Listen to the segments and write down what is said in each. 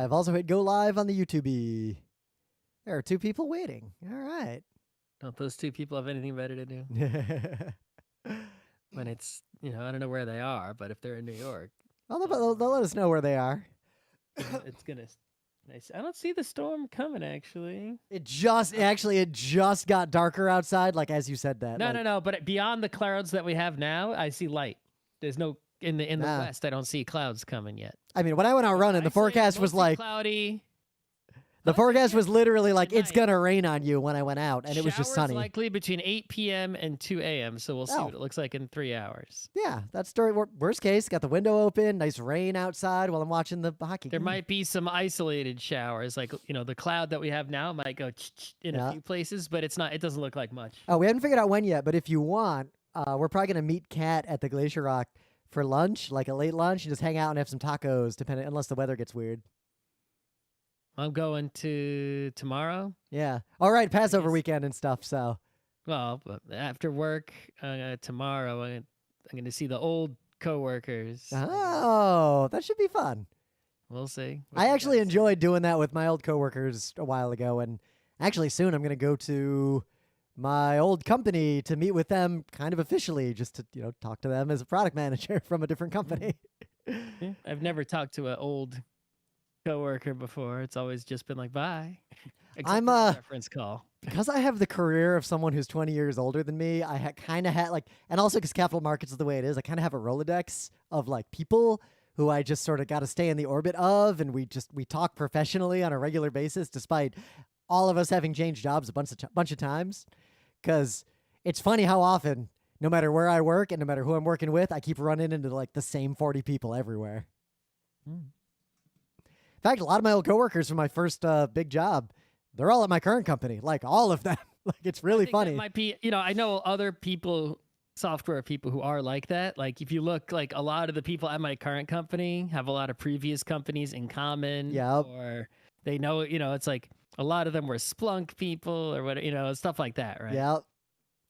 I've also hit go live on the YouTube. There are 2 people waiting. All right. Don't those 2 people have anything better to do? When it's, I don't know where they are, but if they're in New York, Well, they'll let us know where they are. it's gonna. I don't see the storm coming. Actually, It just got darker outside. Like as you said that. No. But beyond the clouds that we have now, I see light. There's no in the Nah. west. I don't see clouds coming yet. I mean, when I went out running, the forecast was like cloudy. The forecast was literally like, it's tonight. going to rain on you when I went out, and it was just sunny. Likely between 8 p.m. and 2 a.m., so we'll see what it looks like in 3 hours. Yeah, that's story. Worst case, got the window open, nice rain outside while I'm watching the hockey There game. might be some isolated showers, like, the cloud that we have now might go in a few places, but it doesn't look like much. Oh, we haven't figured out when yet, but if you want, we're probably going to meet Kat at the Glacier Rock for lunch, like a late lunch, and just hang out and have some tacos, unless the weather gets weird. I'm going to tomorrow. Yeah. All right, Passover weekend and stuff, so. Well, after work tomorrow, I'm going to see the old coworkers. Oh, that should be fun. We'll see. I actually enjoyed doing that with my old coworkers a while ago, and actually soon I'm going to go to my old company to meet with them kind of officially, just to, talk to them as a product manager from a different company. Yeah, I've never talked to an old coworker before. It's always just been like, bye. I'm a reference call. Because I have the career of someone who's 20 years older than me, I kind of had and also because capital markets is the way it is, I kind of have a Rolodex of people who I just sort of got to stay in the orbit of, and we talk professionally on a regular basis, despite all of us having changed jobs a bunch of times. Because it's funny how often, no matter where I work and no matter who I'm working with, I keep running into the same 40 people everywhere. In fact, a lot of my old coworkers from my first big job, they're all at my current company, all of them. It's really funny. That might be, I know other people, software people who are like that. Like if you look, a lot of the people at my current company have a lot of previous companies in common. Yep. Or they know, it's like a lot of them were Splunk people or what, stuff like that, right? Yep.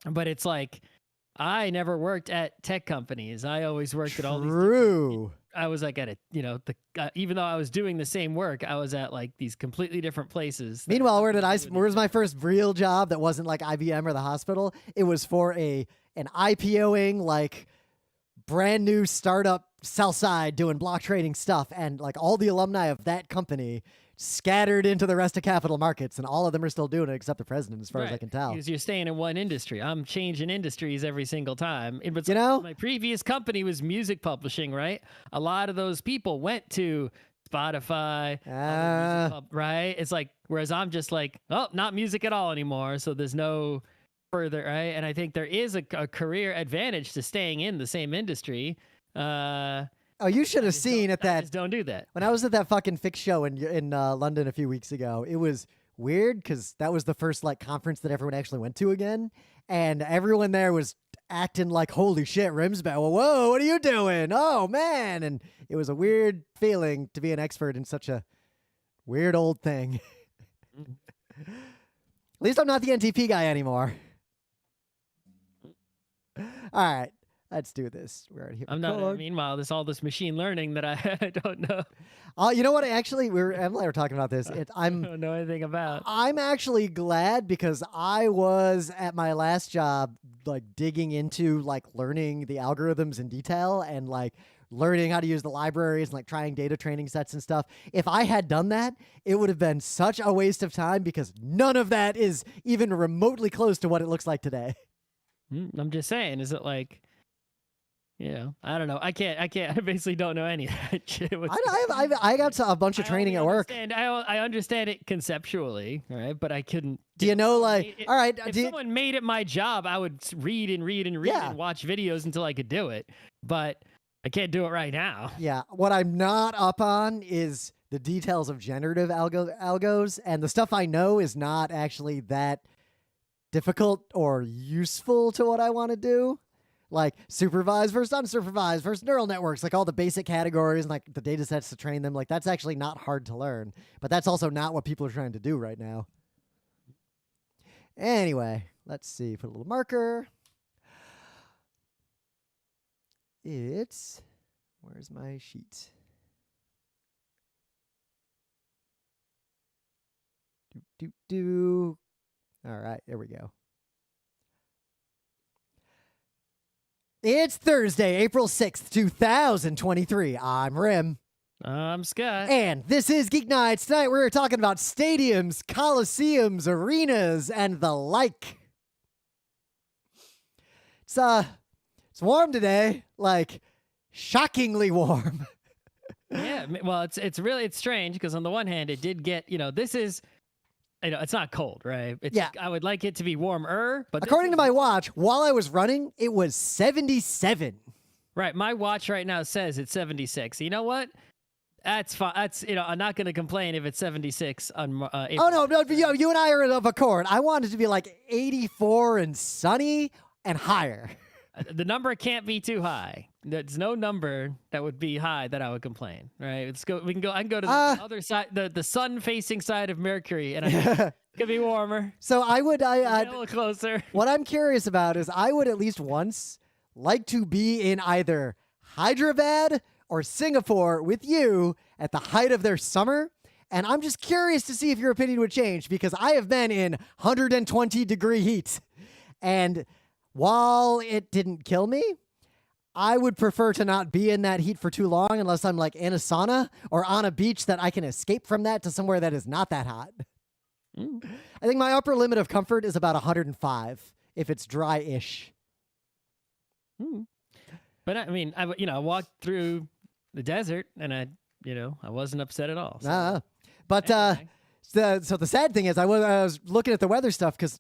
But it's like, I never worked at tech companies. I always worked at all these. True. I was at even though I was doing the same work, I was at these completely different places. Meanwhile, where's my first real job that wasn't like IBM or the hospital? It was for an IPOing brand new startup sell side doing block trading stuff, and all the alumni of that company scattered into the rest of capital markets, and all of them are still doing it except the president, as far as I can tell. Because you're staying in one industry. I'm changing industries every single time. But my previous company was music publishing, right? A lot of those people went to Spotify, right? It's whereas I'm just not music at all anymore. So there's no further, right? And I think there is a career advantage to staying in the same industry. Oh, you should have seen at that. Don't do that. When I was at that fucking Fix show in London a few weeks ago, it was weird because that was the first conference that everyone actually went to again, and everyone there was acting like, holy shit, Rimsbaugh, whoa, what are you doing? Oh man, and it was a weird feeling to be an expert in such a weird old thing. At least I'm not the NTP guy anymore. All right. Let's do this. We're already here. I'm not. Meanwhile, there's all this machine learning that I don't know. You know what? Actually, Emily and I were talking about this. I don't know anything about. I'm actually glad because I was at my last job, digging into learning the algorithms in detail and learning how to use the libraries and trying data training sets and stuff. If I had done that, it would have been such a waste of time because none of that is even remotely close to what it looks like today. I'm just saying, is it I don't know. I can't. I basically don't know any of that shit. I got a bunch of training at work. I understand it conceptually, right? But I couldn't. Do you know, all right? If someone made it my job, I would read and watch videos until I could do it. But I can't do it right now. Yeah. What I'm not up on is the details of generative algos, and the stuff I know is not actually that difficult or useful to what I want to do. Supervised versus unsupervised versus neural networks, all the basic categories and the data sets to train them. That's actually not hard to learn, but that's also not what people are trying to do right now. Anyway, let's see. Put a little marker. Where's my sheet? All right, there we go. It's Thursday, April 6th, 2023. I'm Rim. I'm Scott. And this is Geek Nights. Tonight we're talking about stadiums, Colosseums, arenas, and the like. It's warm today, like shockingly warm. Yeah, well, it's strange because on the one hand, it did get, this is, it's not cold, right? I would like it to be warmer, but according to my watch, while I was running, it was 77. Right, my watch right now says it's 76. You know what? That's fine. I'm not going to complain if it's 76 on April. Oh, no, you and I are of accord. I want it to be like 84 and sunny and higher. The number can't be too high. There's no number that would be high that I would complain. Right? I can go to the other side, the sun-facing side of Mercury, and it could be warmer. So I get a little closer. What I'm curious about is I would at least once like to be in either Hyderabad or Singapore with you at the height of their summer. And I'm just curious to see if your opinion would change, because I have been in 120-degree heat. And while it didn't kill me, I would prefer to not be in that heat for too long unless I'm like in a sauna or on a beach that I can escape from that to somewhere that is not that hot. I think my upper limit of comfort is about 105 if it's dry-ish. But I mean, I walked through the desert and I wasn't upset at all. So. But anyway. So the sad thing is I was looking at the weather stuff because,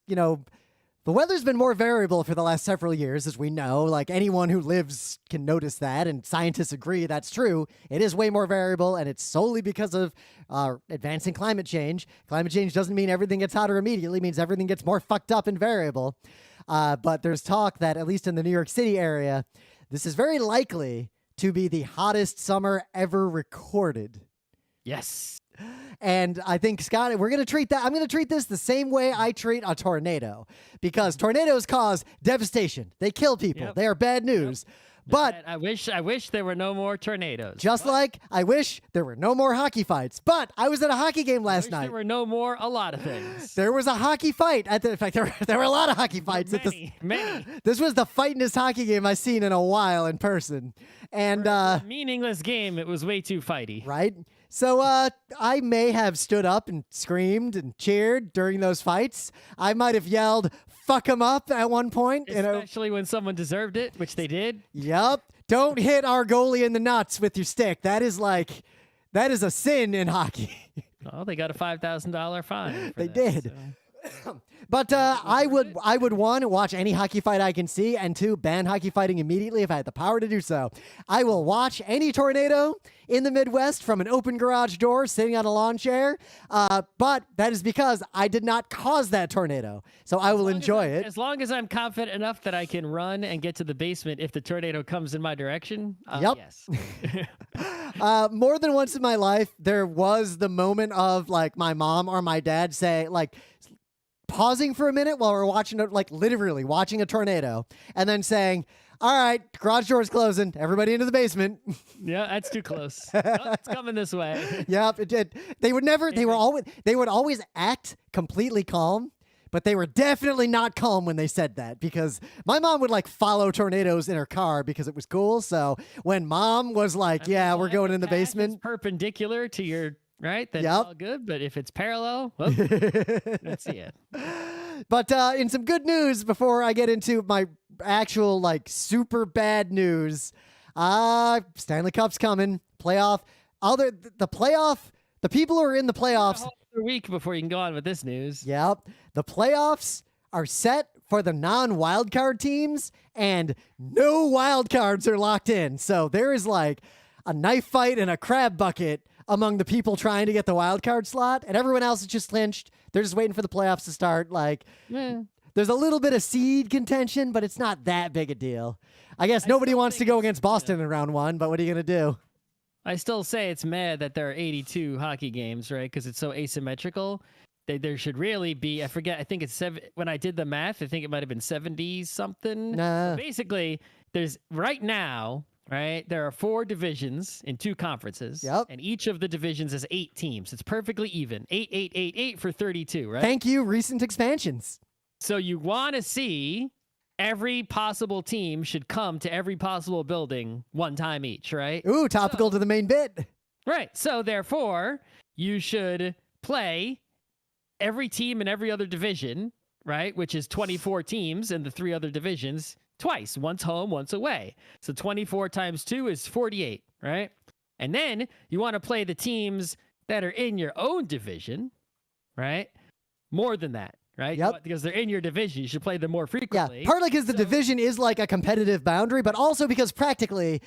the weather's been more variable for the last several years, as we know. Like, anyone who lives can notice that, and scientists agree that's true. It is way more variable, and it's solely because of advancing climate change. Climate change doesn't mean everything gets hotter immediately. It means everything gets more fucked up and variable. But there's talk that, at least in the New York City area, this is very likely to be the hottest summer ever recorded. Yes. And I think, Scott, I'm going to treat this the same way I treat a tornado, because tornadoes cause devastation. They kill people. Yep. They are bad news. Yep. But I wish there were no more tornadoes. Just like I wish there were no more hockey fights. But I was at a hockey game last night. There were no more a lot of things. There was a hockey fight. In fact, there were a lot of hockey fights. Many. This was the fightingest hockey game I've seen in a while in person. And for a meaningless game, it was way too fighty. Right? So I may have stood up and screamed and cheered during those fights. I might have yelled, "Fuck 'em up" at one point. Especially when someone deserved it, which they did. Yep. Don't hit our goalie in the nuts with your stick. That is a sin in hockey. Oh, they got a $5,000 fine. They did. So. But I would, one, watch any hockey fight I can see, and two, ban hockey fighting immediately if I had the power to do so. I will watch any tornado in the Midwest from an open garage door sitting on a lawn chair, but that is because I did not cause that tornado, so I will enjoy it. As long as I'm confident enough that I can run and get to the basement if the tornado comes in my direction, yep. Yes. More than once in my life, there was the moment of, like, my mom or my dad say, like, pausing for a minute while we're watching, literally watching a tornado, and then saying, "All right, garage door's closing. Everybody into the basement." Yeah, that's too close. It's coming this way. Yep, it did. They would always act completely calm, but they were definitely not calm when they said that, because my mom would follow tornadoes in her car because it was cool. So when Mom was like, "Yeah, we're going in the basement," perpendicular to your right, then yep. It's all good. But if it's parallel, well, let's see it. But in some good news, before I get into my actual super bad news, Stanley Cup's coming. The people who are in the playoffs. A week before you can go on with this news. Yep, the playoffs are set for the non-wildcard teams, and no wildcards are locked in. So there is a knife fight and a crab bucket among the people trying to get the wild card slot, and everyone else is just clinched. They're just waiting for the playoffs to start. There's a little bit of seed contention, but it's not that big a deal. I guess nobody wants to go against Boston in round one, but what are you going to do? I still say it's mad that there are 82 hockey games, right? Because it's so asymmetrical. There should really be, I forget, I think it's when I did the math, I think it might have been 70 something. Nah. So basically, there's right now, right? There are 4 divisions in 2 conferences. Yep. And each of the divisions is 8 teams. It's perfectly even. 8, 8, 8, 8 for 32, right? Thank you, recent expansions. So you want to see every possible team should come to every possible building one time each, right? Ooh, topical to the main bit. Right. So therefore, you should play every team in every other division, right? Which is 24 teams in the 3 other divisions twice, once home, once away. So 24 times 2 is 48, right? And then you want to play the teams that are in your own division, right? More than that, right? Yep. Because they're in your division, you should play them more frequently. Yeah, partly because the division is like a competitive boundary, but also because practically,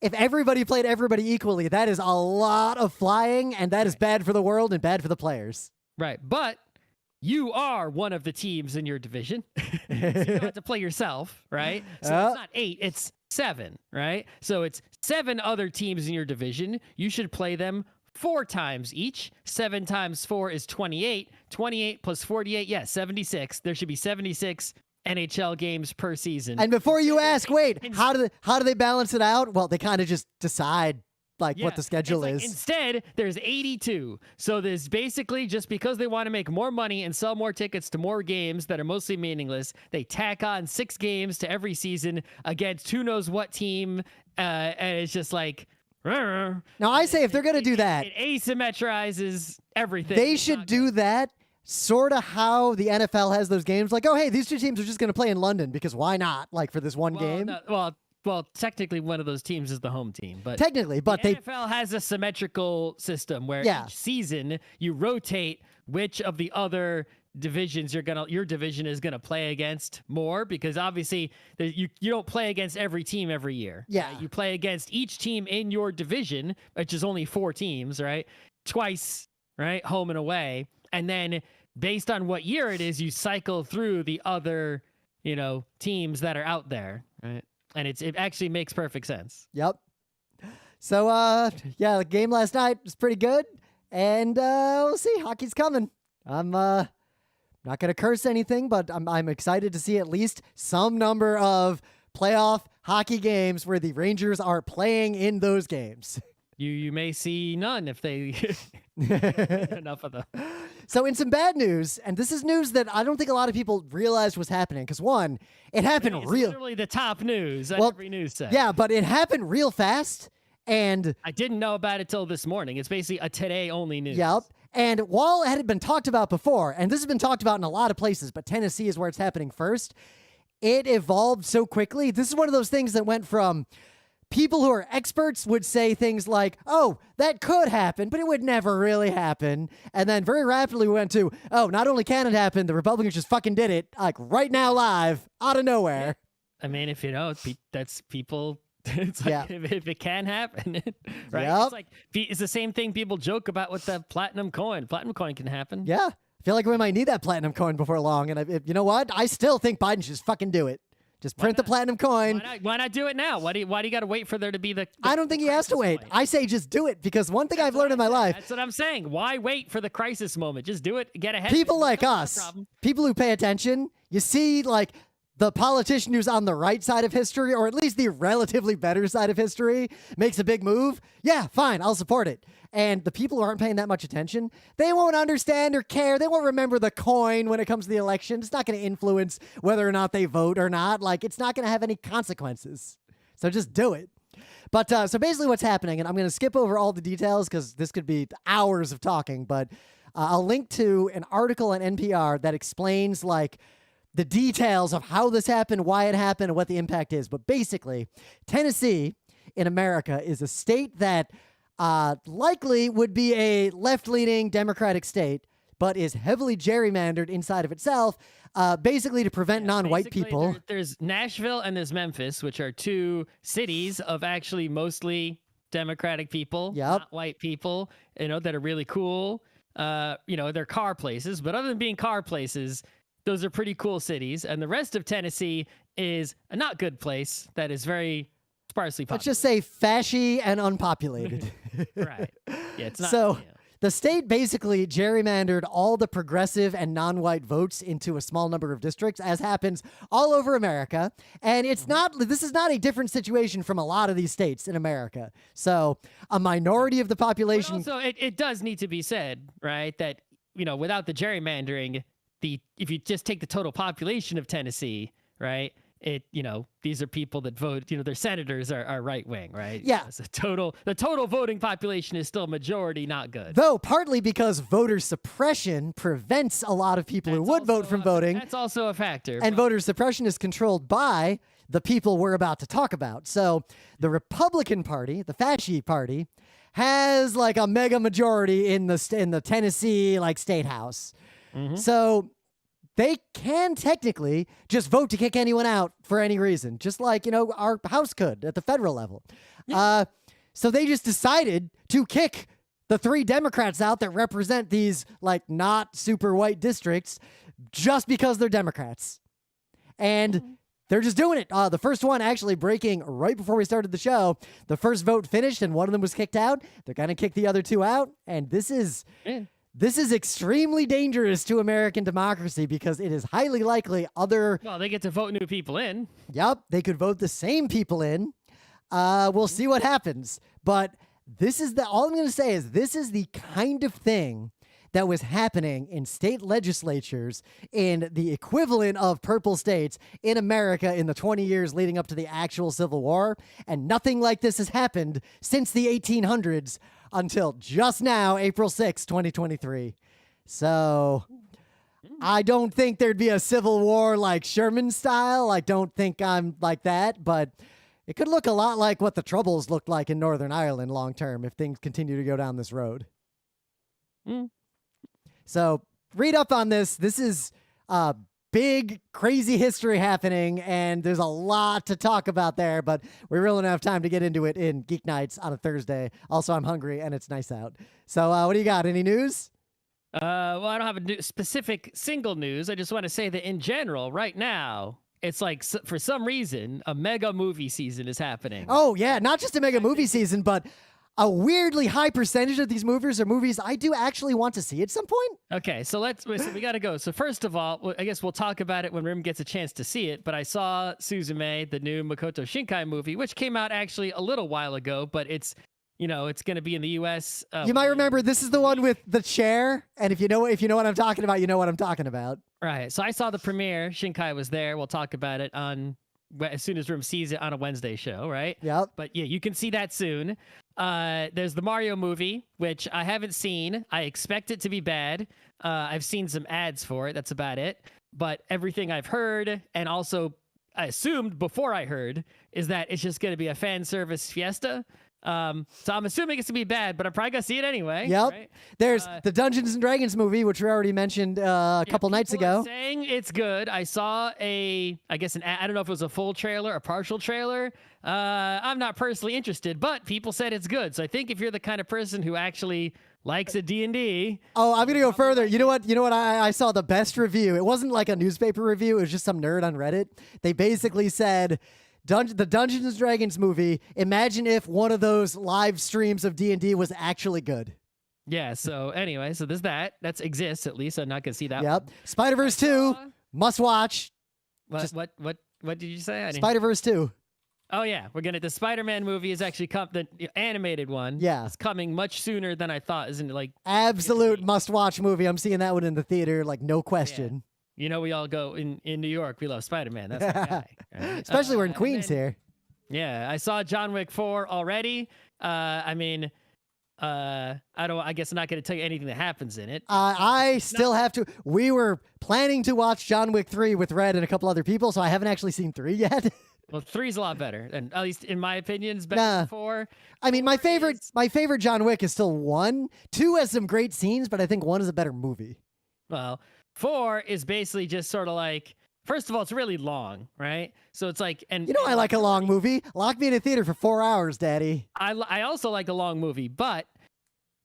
if everybody played everybody equally, that is a lot of flying, and that is bad for the world and bad for the players. Right, but you are one of the teams in your division. So you don't have to play yourself, right? So it's not 8, it's 7, right? So it's 7 other teams in your division. You should play them 4 times each. 7 times 4 is 28. 28 plus 48, 76. There should be 76 NHL games per season. And before you ask, wait, how do they balance it out? Well, they kind of just decide what the schedule is. Instead, there's 82. So there's basically, just because they want to make more money and sell more tickets to more games that are mostly meaningless, they tack on 6 games to every season against who knows what team. And it's just like, now I say if they're going to do that, it asymmetrizes everything. They should do that sort of how the NFL has those games. Like, oh, hey, these 2 teams are just going to play in London because why not? Like for this one game. Well, technically, one of those teams is the home team, but the NFL has a symmetrical system where each season you rotate which of the other divisions your division is gonna play against more, because obviously you don't play against every team every year. Yeah, right? You play against each team in your division, which is only 4 teams, right? Twice, right, home and away, and then based on what year it is, you cycle through the other teams that are out there, right? And it actually makes perfect sense. Yep. So, the game last night was pretty good. And we'll see. Hockey's coming. I'm not going to curse anything, but I'm excited to see at least some number of playoff hockey games where the Rangers are playing in those games. You may see none if they enough of them. So in some bad news, and this is news that I don't think a lot of people realized was happening, because one, it happened it's literally the top news on every news set. Yeah, but it happened real fast, and I didn't know about it till this morning. It's basically a today-only news. Yep. And while it had been talked about before, and this has been talked about in a lot of places, but Tennessee is where it's happening first, it evolved so quickly. This is one of those things that went from people who are experts would say things like, oh, that could happen, but it would never really happen. And then very rapidly we went to, oh, not only can it happen, the Republicans just fucking did it, like right now live, out of nowhere. I mean, if that's people, it's like, if it can happen, right? Yep. It's the same thing people joke about with the platinum coin. Platinum coin can happen. Yeah. I feel like we might need that platinum coin before long. And you know what? I still think Biden should just fucking do it. Just print the platinum coin. Why not do it now? Why do you got to wait for there to be the I don't think he has to wait. Point? I say just do it, because one thing I've learned in my life. That's what I'm saying. Why wait for the crisis moment? Just do it. Get ahead. People like us, people who pay attention, you see like the politician who's on the right side of history, or at least the relatively better side of history, makes a big move. Yeah, fine, I'll support it. And the people who aren't paying that much attention, they won't understand or care. They won't remember the coin when it comes to the election. It's not going to influence whether or not they vote or not. Like, it's not going to have any consequences. So just do it. But so basically what's happening, and I'm going to skip over all the details because this could be hours of talking, but I'll link to an article on NPR that explains like the details of how this happened, why it happened, and what the impact is. But basically, Tennessee in America is a state that likely would be a left-leaning Democratic state, but is heavily gerrymandered inside of itself, basically to prevent non-white people. There's Nashville and there's Memphis, which are 2 cities of actually mostly Democratic people, not white people, that are really cool. They're car places, but other than being car places, those are pretty cool cities. And the rest of Tennessee is a not good place that is very sparsely populated. Let's just say fashy and unpopulated. Right. Yeah, it's not. So The state basically gerrymandered all the progressive and non-white votes into a small number of districts, as happens all over America. And this is not a different situation from a lot of these states in America. So a minority of the population. But also, it does need to be said, right, that, without the gerrymandering, if you just take the total population of Tennessee, right, these are people that vote, their senators are right wing, right? Yeah. So the total voting population is still majority, not good. Though partly because voter suppression prevents a lot of people who would vote from voting. That's also a factor. And voter suppression is controlled by the people we're about to talk about. So the Republican Party, the Fascist Party, has like a mega majority in the Tennessee state house. Mm-hmm. So they can technically just vote to kick anyone out for any reason, just like, our House could at the federal level. Yeah. So they just decided to kick the 3 Democrats out that represent these, not super white districts just because they're Democrats. And they're just doing it. The first one actually breaking right before we started the show. The first vote finished and one of them was kicked out. They're going to kick the other 2 out. And this is extremely dangerous to American democracy because it is highly likely Well, they get to vote new people in. Yep, they could vote the same people in. We'll see what happens. But all I'm going to say is this is the kind of thing that was happening in state legislatures in the equivalent of purple states in America in the 20 years leading up to the actual Civil War. And nothing like this has happened since the 1800s until just now, April 6, 2023. So I don't think there'd be a civil war like Sherman style. I don't think I'm like that, but it could look a lot like what the Troubles looked like in Northern Ireland long term if things continue to go down this road. So read up on this. This is big, crazy history happening, and there's a lot to talk about there, but we really don't have time to get into it in Geek Nights on a Thursday. Also, I'm hungry, and it's nice out. So what do you got? Any news? Well, I don't have a specific single news. I just want to say that in general, right now, it's like, for some reason, a mega movie season is happening. Oh, yeah. Not just a mega movie season, but a weirdly high percentage of these movies are movies I do actually want to see at some point. Okay, so we got to go. So first of all, I guess we'll talk about it when Rim gets a chance to see it, but I saw Suzume, the new Makoto Shinkai movie, which came out actually a little while ago, but it's going to be in the U.S. You might remember this is the one with the chair, and if you know what I'm talking about, you know what I'm talking about. Right, so I saw the premiere. Shinkai was there. We'll talk about it as soon as Rim sees it on a Wednesday show, right? Yep. But yeah, you can see that soon. There's the Mario movie, which I haven't seen. I expect it to be bad. I've seen some ads for it. That's about it. But everything I've heard, and also I assumed before I heard, is that it's just going to be a fan service fiesta. So I'm assuming it's gonna be bad, but I'm probably gonna see it anyway. Yep. Right? There's the Dungeons and Dragons movie, which we already mentioned a couple nights ago. Saying it's good. I saw I don't know if it was a full trailer or partial trailer. I'm not personally interested, but people said it's good. So I think if you're the kind of person who actually likes a D&D. Oh, I'm gonna go further. You know what? I saw the best review. It wasn't like a newspaper review. It was just some nerd on Reddit. They basically said, the Dungeons and Dragons movie, imagine if one of those live streams of D&D was actually good. Yeah, so anyway, so there's that. That exists, at least. I'm not going to see that Yep. One. Spider-Verse 2, must watch. What did you say? Spider-Verse 2. Oh, yeah. The Spider-Man movie is actually the animated one. Yeah. It's coming much sooner than I thought, isn't it? Like, absolute must-watch movie. I'm seeing that one in the theater, no question. Yeah. We all go in New York. We love Spider-Man. That's my guy. Right? Especially we're in Queens here. Yeah, I saw John Wick 4 already. I guess I'm not going to tell you anything that happens in it. I still have to. We were planning to watch John Wick 3 with Red and a couple other people, so I haven't actually seen 3 yet. Well, 3's a lot better, and at least in my opinion, it's better than 4. I mean, my favorite John Wick is still 1. 2 has some great scenes, but I think 1 is a better movie. Well, 4 is basically just sort of like, first of all, it's really long, right? So it's like, and I like a long movie. Lock me in a theater for 4 hours, Daddy. I also like a long movie, but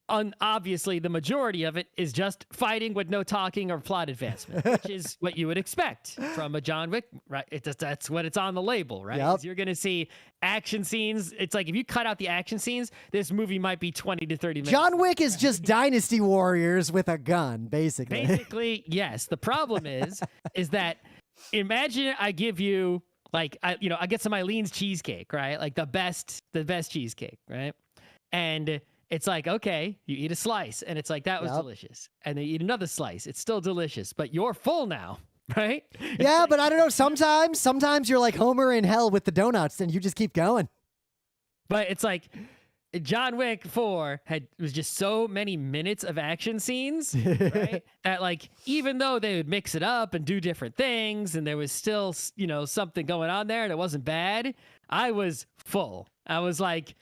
obviously the majority of it is just fighting with no talking or plot advancement, which is what you would expect from a John Wick, right? That's what it's on the label, right? Yep. You're going to see action scenes. It's like if you cut out the action scenes, this movie might be 20 to 30 minutes. John Wick is just Dynasty Warriors with a gun, basically. Basically, yes. The problem is that imagine I give you like, I get some Eileen's cheesecake, right? Like the best cheesecake, right? And it's like, okay, you eat a slice and it's like, that was delicious. And then you eat another slice. It's still delicious, but you're full now, right? Yeah, but I don't know. Sometimes you're like Homer in hell with the donuts and you just keep going. But it's like John Wick 4 was just so many minutes of action scenes, right? That like, even though they would mix it up and do different things and there was still, something going on there and it wasn't bad, I was full. I was like,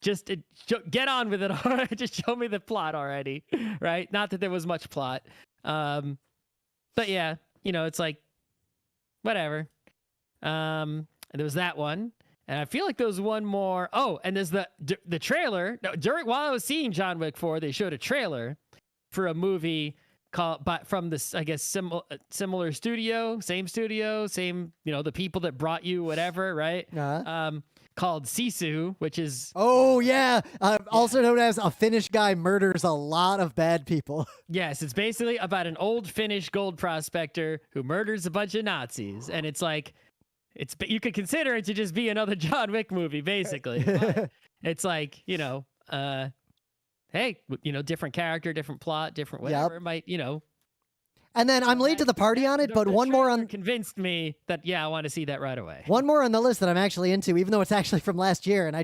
just get on with it. Just show me the plot already, right? Not that there was much plot. But yeah, it's like, whatever. And there was that one. And I feel like there was one more. Oh, and there's the trailer. While I was seeing John Wick 4, they showed a trailer for a movie from this, I guess, similar studio, same, the people that brought you whatever, right? Called Sisu, which is... Oh, yeah. Also known as a Finnish guy murders a lot of bad people. Yes, it's basically about an old Finnish gold prospector who murders a bunch of Nazis. And it's like, you could consider it to just be another John Wick movie, basically. But it's like, hey, different character, different plot, different whatever. It might, And then I'm late to the party on it, but one more convinced me that, I want to see that right away. One more on the list that I'm actually into, even though it's actually from last year and I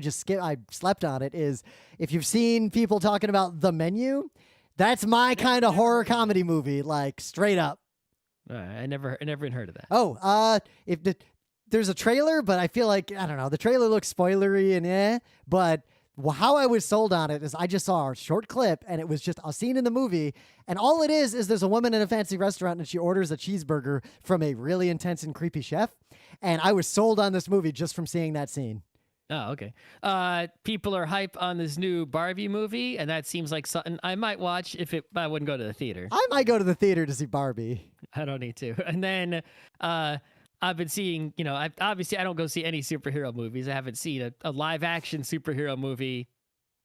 slept on it, is if you've seen people talking about The Menu, that's my kind of horror comedy movie, like straight up. I never even heard of that. Oh, there's a trailer, but I feel like, I don't know, the trailer looks spoilery and but how I was sold on it is I just saw a short clip and it was just a scene in the movie. And all it is there's a woman in a fancy restaurant and she orders a cheeseburger from a really intense and creepy chef. And I was sold on this movie just from seeing that scene. Oh, okay. People are hype on this new Barbie movie, and that seems like something I might watch I wouldn't go to the theater. I might go to the theater to see Barbie. I don't need to. And then I've been seeing, obviously I don't go see any superhero movies. I haven't seen a live action superhero movie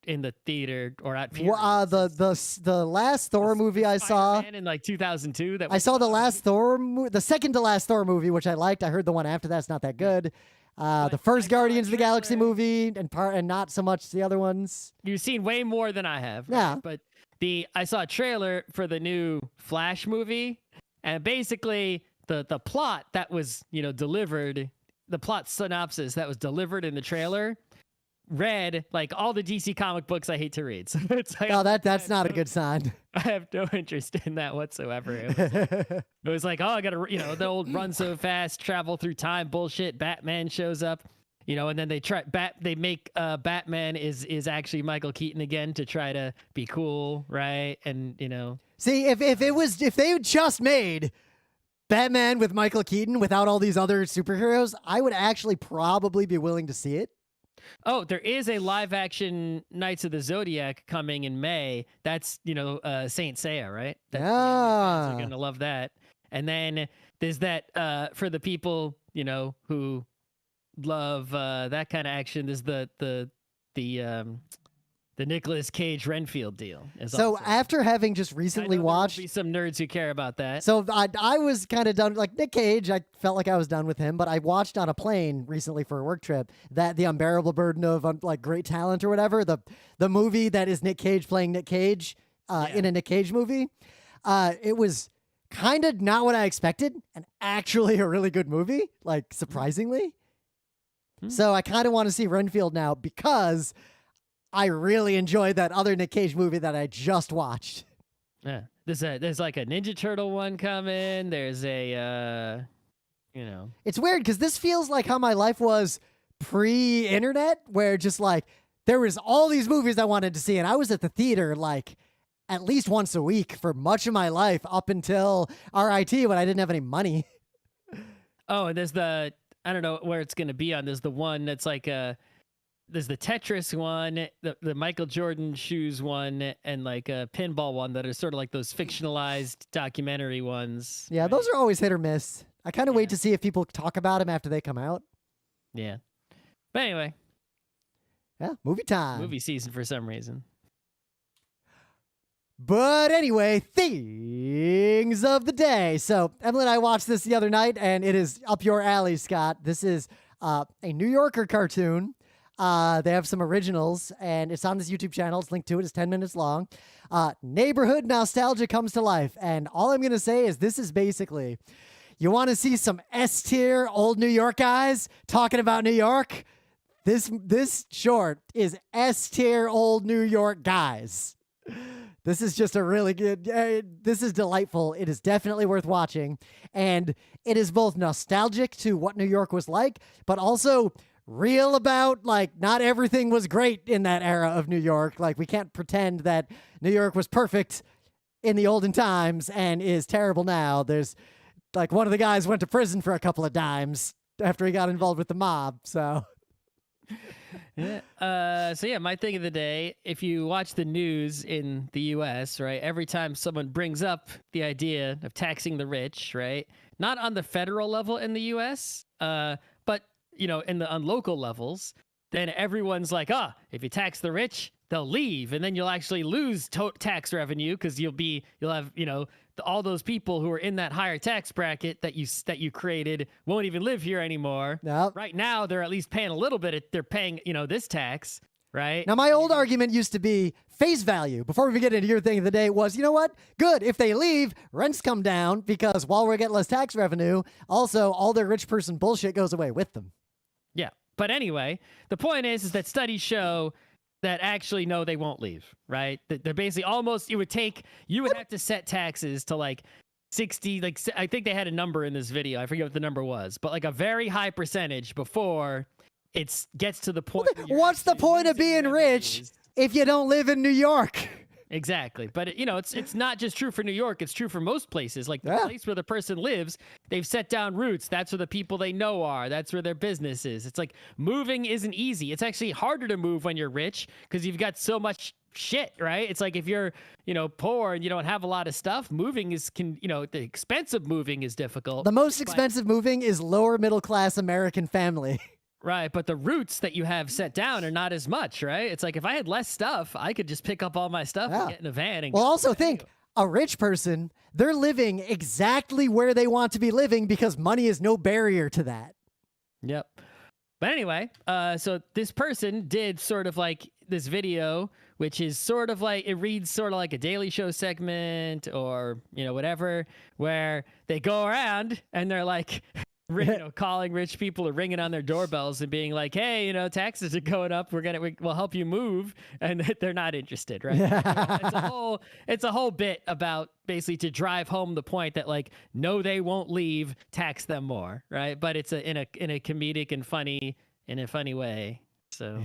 in the theater or at the last Thor movie I saw in like 2002. I saw the second to last Thor movie, which I liked. I heard the one after that's not that good. The first Guardians of the Galaxy movie and not so much the other ones. You've seen way more than I have. Right? Yeah. But I saw a trailer for the new Flash movie, and basically the plot that was, delivered, the plot synopsis that was delivered in the trailer read like all the DC comic books I hate to read. So it's like, oh, that's not a good sign. I have no interest in that whatsoever. It was like, oh, I gotta, the old run so fast, travel through time bullshit. Batman shows up, and then they make Batman is actually Michael Keaton again to try to be cool, right? And see, if they just made Batman with Michael Keaton without all these other superheroes, I would actually probably be willing to see it. Oh, there is a live action Knights of the Zodiac coming in May. That's, Saint Seiya, right? Yeah. You're going to love that. And then there's that for the people, who love that kind of action. There's the Nicolas Cage Renfield deal. So after having just recently watched, there'll be some nerds who care about that. So I was kind of done, like Nick Cage. I felt like I was done with him, but I watched on a plane recently for a work trip that The Unbearable Burden of like Great Talent or whatever, the movie that is Nick Cage playing Nick Cage in a Nick Cage movie. It was kind of not what I expected, and actually a really good movie, like surprisingly. So I kind of want to see Renfield now because I really enjoyed that other Nick Cage movie that I just watched. Yeah, there's like a Ninja Turtle one coming. There's a, It's weird because this feels like how my life was pre-internet, where just like there was all these movies I wanted to see, and I was at the theater like at least once a week for much of my life up until RIT when I didn't have any money. Oh, and there's I don't know where it's going to be on. There's the one that's like there's the Tetris one, the Michael Jordan shoes one, and like a pinball one that are sort of like those fictionalized documentary ones. Yeah, right? Those are always hit or miss. I kind of wait to see if people talk about them after they come out. Yeah. But anyway. Yeah, movie time. Movie season for some reason. But anyway, things of the day. So Emily and I watched this the other night, and it is up your alley, Scott. This is a New Yorker cartoon. They have some originals, and it's on this YouTube channel. It's linked to it. It's 10 minutes long. Neighborhood nostalgia comes to life. And all I'm going to say is this is basically, you want to see some S-tier old New York guys talking about New York? This short is S-tier old New York guys. This is just a really good, this is delightful. It is definitely worth watching. And it is both nostalgic to what New York was like, but also real about, like, not everything was great in that era of New York. Like, we can't pretend that New York was perfect in the olden times and is terrible now. There's, like, one of the guys went to prison for a couple of dimes after he got involved with the mob, so... So my thing of the day, if you watch the news in the US, right, every time someone brings up the idea of taxing the rich, right, not on the federal level in the US, but, you know, on local levels, then everyone's like, if you tax the rich, they'll leave, and then you'll actually lose tax revenue because you'll have, you know, all those people who are in that higher tax bracket that you created won't even live here anymore. Nope. Right now, they're at least paying a little bit. They're paying, you know, this tax, right? Now, my old argument used to be face value. Before we get into your thing of the day was, you know what? Good. If they leave, rents come down because while we're getting less tax revenue, also all their rich person bullshit goes away with them. Yeah. But anyway, the point is that studies show that actually, no, they won't leave, right? They're basically almost, you would have to set taxes to like 60, like, I think they had a number in this video. I forget what the number was, but like a very high percentage before it gets to the point. What's the point of being rich if you don't live in New York? Exactly. But, you know, it's not just true for New York. It's true for most places. Like the place where the person lives, they've set down roots. That's where the people they know are. That's where their business is. It's like moving isn't easy. It's actually harder to move when you're rich because you've got so much shit, right? It's like if you're, you know, poor and you don't have a lot of stuff, moving the expensive moving is difficult. The most expensive moving is lower middle class American family. Right, but the roots that you have set down are not as much, right? It's like if I had less stuff, I could just pick up all my stuff and get in a van. And also think, a rich person, they're living exactly where they want to be living because money is no barrier to that. Yep. But anyway, so this person did sort of like this video, which is sort of like, it reads sort of like a Daily Show segment or, you know, whatever, where they go around and they're like... you know, calling rich people or ringing on their doorbells and being like, hey, you know, taxes are going up. We'll help you move. And they're not interested, right? It's a whole bit about basically to drive home the point that like, no, they won't leave, tax them more. Right. But it's in a comedic and funny, in a funny way. So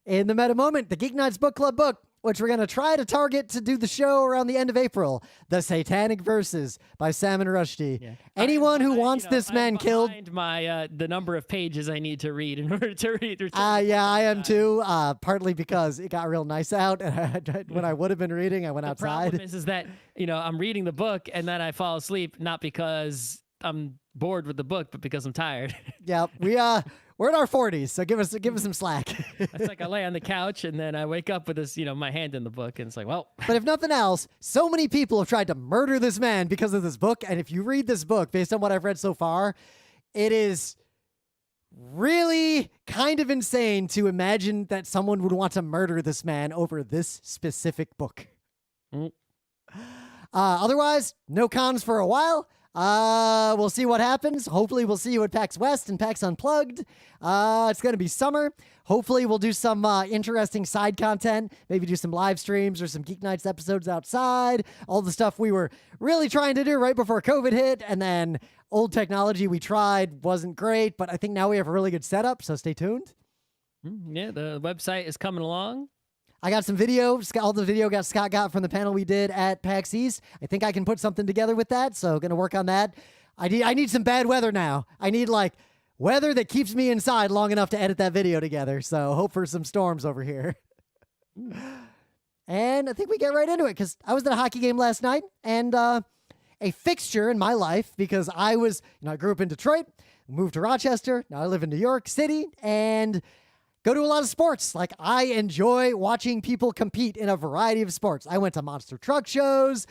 in the meta moment, the GeekNights Book Club book, which we're going to try to target to do the show around the end of April, The Satanic Verses by Salman Rushdie. Yeah. Anyone who wants this man killed... the number of pages I need to read in order to read. Yeah, I am too, partly because it got real nice out, and when I would have been reading, I went outside. The problem is that, you know, I'm reading the book, and then I fall asleep, not because I'm bored with the book, but because I'm tired. Yeah, we're in our 40s, so give us some slack. It's like I lay on the couch and then I wake up with this, you know, my hand in the book, and it's like, well. But if nothing else, so many people have tried to murder this man because of this book, and if you read this book, based on what I've read so far, it is really kind of insane to imagine that someone would want to murder this man over this specific book. Otherwise, no cons for a while. We'll see what happens. Hopefully we'll see you at PAX West and PAX Unplugged. It's going to be summer. Hopefully we'll do some interesting side content, maybe do some live streams or some Geek Nights episodes outside, all the stuff we were really trying to do right before COVID hit, and then old technology we tried wasn't great, but I think now we have a really good setup, so stay tuned. Yeah, the website is coming along. I got some video, all the video Scott got from the panel we did at PAX East. I think I can put something together with that, so going to work on that. I need some bad weather now. I need like weather that keeps me inside long enough to edit that video together. So hope for some storms over here. And I think we get right into it because I was at a hockey game last night, and a fixture in my life, because I grew up in Detroit, moved to Rochester, now I live in New York City, and go to a lot of sports. Like, I enjoy watching people compete in a variety of sports. I went to monster truck shows,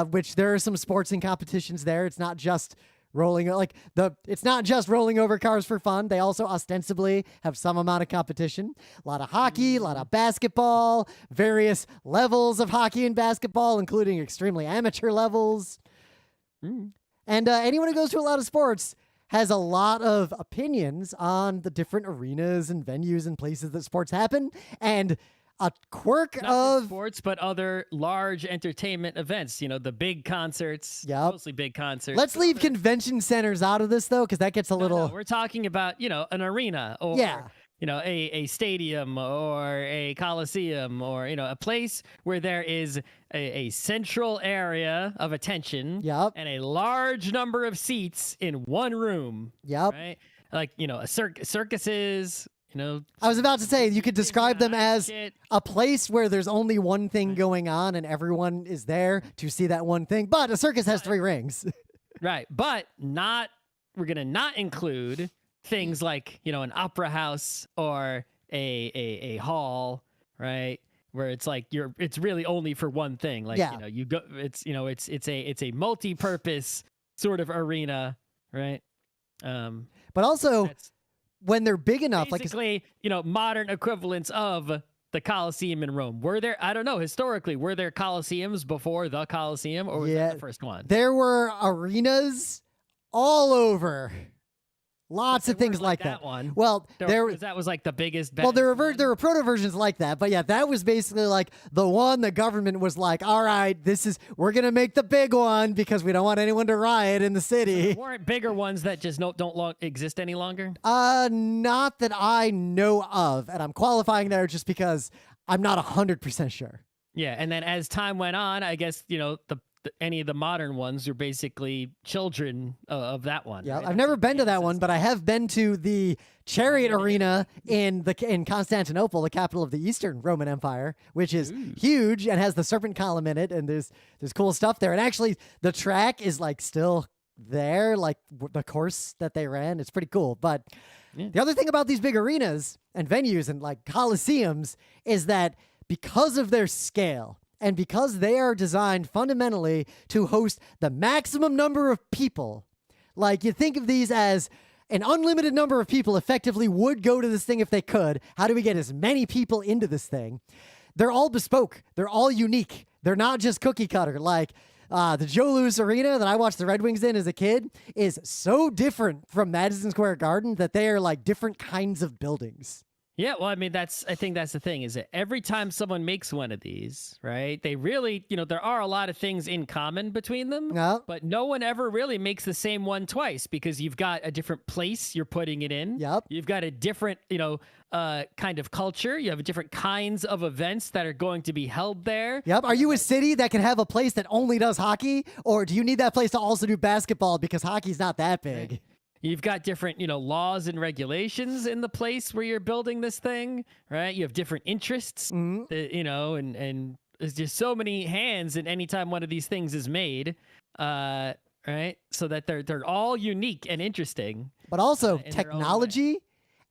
which there are some sports and competitions there. It's not just it's not just rolling over cars for fun. They also ostensibly have some amount of competition. A lot of hockey, a lot of basketball, various levels of hockey and basketball, including extremely amateur levels. And anyone who goes to a lot of sports has a lot of opinions on the different arenas and venues and places that sports happen. And a quirk of sports, but other large entertainment events, the big concerts, mostly big concerts. Let's leave convention centers out of this, though, because that gets a little... No, we're talking about, an arena or, a stadium or a Colosseum or, a place where there is a central area of attention and a large number of seats in one room. Right? Like, circuses... I was about to say, you could describe them as a place where there's only one thing going on and everyone is there to see that one thing. But a circus has 3 rings. Right. But we're going to not include things like, an opera house or a hall, right? Where it's like it's really only for one thing. Like, you go, it's a multi-purpose sort of arena, right? But also, when they're big enough, basically, modern equivalents of the Colosseum in Rome. Were there, I don't know, historically, were there Colosseums before the Colosseum, or was that the first one? There were arenas all over. Lots of things like that. One. Well, that was like the biggest. Well, there were proto versions like that, but yeah, that was basically like the one the government was like, all right, we're gonna make the big one because we don't want anyone to riot in the city. So there weren't bigger ones that just don't exist any longer? Not that I know of, and I'm qualifying there just because I'm not 100% sure. Yeah, and then as time went on, I guess any of the modern ones are basically children of that one. Yeah, right? I've never been to that one, but I have been to the Chariot Arena in Constantinople, the capital of the Eastern Roman Empire, which is huge and has the serpent column in it, and there's cool stuff there. And actually, the track is like still there, like the course that they ran. It's pretty cool. But the other thing about these big arenas and venues and like Colosseums is that because of their scale, and because they are designed fundamentally to host the maximum number of people, like you think of these as an unlimited number of people effectively would go to this thing if they could. How do we get as many people into this thing? They're all bespoke. They're all unique. They're not just cookie cutter. Like the Joe Louis Arena that I watched the Red Wings in as a kid is so different from Madison Square Garden that they are like different kinds of buildings. Yeah, well, I mean, I think that's the thing, is that every time someone makes one of these, right, they really, there are a lot of things in common between them, but no one ever really makes the same one twice because you've got a different place you're putting it in. Yep. You've got a different, kind of culture. You have different kinds of events that are going to be held there. Yep. Are you a city that can have a place that only does hockey, or do you need that place to also do basketball because hockey's not that big? Right. You've got different, laws and regulations in the place where you're building this thing, right? You have different interests, and there's just so many hands in any time one of these things is made, right? So that they're all unique and interesting. But also technology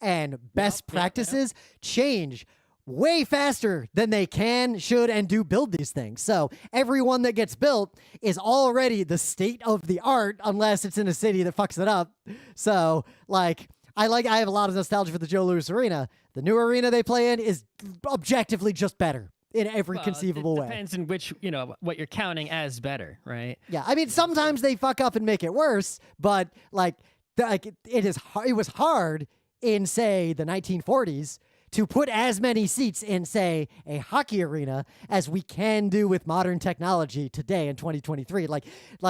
and best practices change way faster than they can, should, and do build these things. So every one that gets built is already the state of the art, unless it's in a city that fucks it up. So I have a lot of nostalgia for the Joe Louis Arena. The new arena they play in is objectively just better in every conceivable way. Depends in which, what you're counting as better, right? Yeah, I mean, sometimes they fuck up and make it worse, but it was hard in, say, the 1940s to put as many seats in, say, a hockey arena as we can do with modern technology today in 2023. Like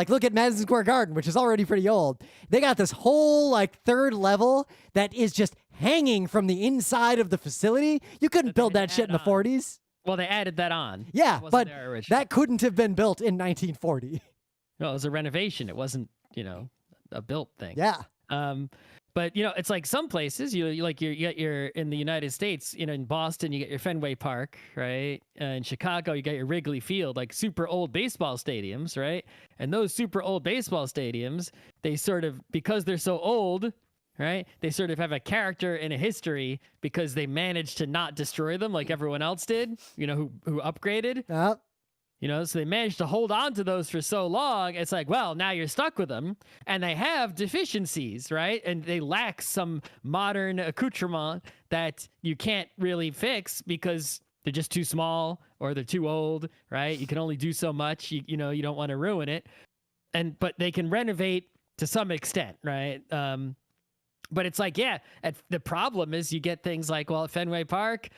look at Madison Square Garden, which is already pretty old. They got this whole third level that is just hanging from the inside of the facility. You couldn't build that shit in the 40s. Well, they added that on. Yeah, but that couldn't have been built in 1940. No, it was a renovation. It wasn't, a built thing. Yeah. But it's like some places you get your in the United States, in Boston you get your Fenway Park, right? In Chicago you get your Wrigley Field, like super old baseball stadiums, right? And those super old baseball stadiums, they sort of, because they're so old, right? They sort of have a character and a history because they managed to not destroy them like everyone else did, who upgraded. Yep. So they managed to hold on to those for so long. It's like, well, now you're stuck with them, and they have deficiencies, right? And they lack some modern accoutrement that you can't really fix because they're just too small or they're too old, right? You can only do so much. You don't want to ruin it, but they can renovate to some extent, right? But it's like, the problem is you get things like, well, at Fenway Park,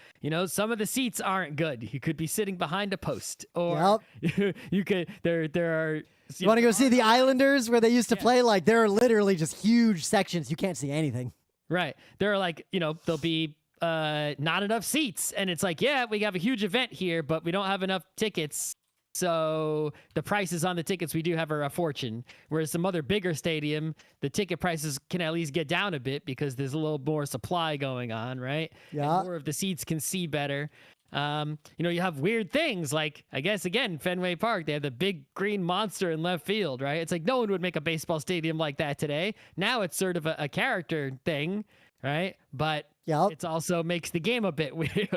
some of the seats aren't good. You could be sitting behind a post, or you could, there are. You want to go see the Islanders where they used to play? Like, there are literally just huge sections. You can't see anything. Right. There are like, there'll be not enough seats. And it's like, we have a huge event here, but we don't have enough tickets. So the prices on the tickets we do have are a fortune. Whereas some other bigger stadium, the ticket prices can at least get down a bit because there's a little more supply going on, right? Yeah. And more of the seats can see better. You have weird things like, I guess, again, Fenway Park, they have the big green monster in left field, right? It's like no one would make a baseball stadium like that today. Now it's sort of a character thing, right? But it also makes the game a bit weird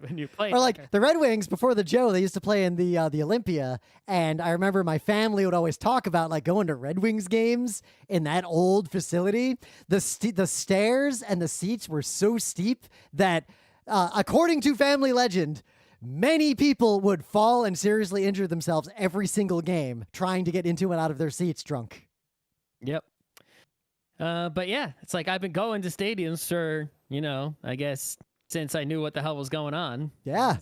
when you play. Or like the Red Wings before the Joe, they used to play in the Olympia, and I remember my family would always talk about like going to Red Wings games in that old facility. The stairs and the seats were so steep that, according to family legend, many people would fall and seriously injure themselves every single game trying to get into and out of their seats drunk. Yep. But it's like I've been going to stadiums for, I guess since I knew what the hell was going on. Yeah.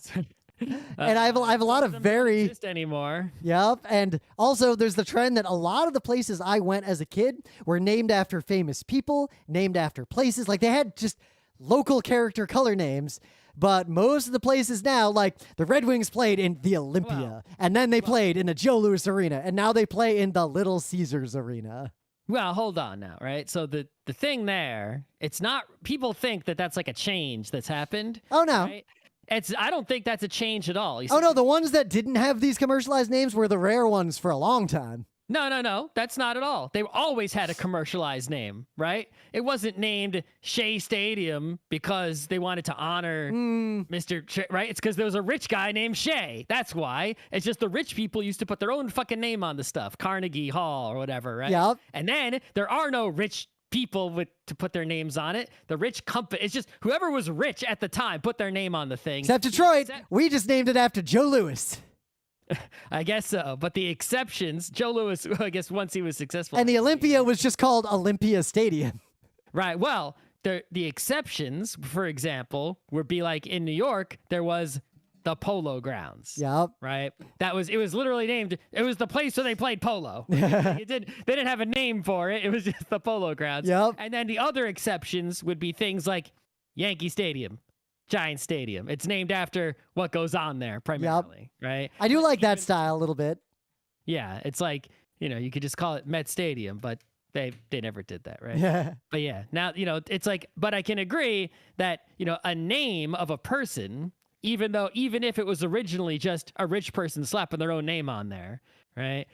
And I have a lot of very exist anymore. Yep. And also there's the trend that a lot of the places I went as a kid were named after famous people, named after places. Like they had just local character color names. But most of the places now, like the Red Wings played in the Olympia, and then they played in the Joe Louis Arena, and now they play in the Little Caesars Arena. Well, hold on now, right? So the thing there, it's not, people think that that's like a change that's happened. Oh, no. Right? I don't think that's a change at all. Oh, no, the ones that didn't have these commercialized names were the rare ones for a long time. No, that's not at all. They always had a commercialized name, right? It wasn't named Shea Stadium because they wanted to honor Mr. Shea, right? It's because there was a rich guy named Shea. That's why. It's just the rich people used to put their own fucking name on the stuff. Carnegie Hall or whatever, right? Yep. And then there are no rich people to put their names on it. The rich company, it's just whoever was rich at the time put their name on the thing. Except Detroit. We just named it after Joe Louis. I guess so. But the exceptions, Joe Louis, I guess once he was successful. And the Olympia was just called Olympia Stadium. Right. Well, the exceptions, for example, would be like in New York, there was the Polo Grounds. Yep. Right. It was literally named, it was the place where they played polo. They didn't have a name for it. It was just the Polo Grounds. Yep. And then the other exceptions would be things like Yankee Stadium, Giant Stadium. It's named after what goes on there primarily, right? I do like that style a little bit. Yeah, it's like, you could just call it Met Stadium, but they never did that, right? Yeah. But now, it's like, but I can agree that, a name of a person, even if it was originally just a rich person slapping their own name on there, right?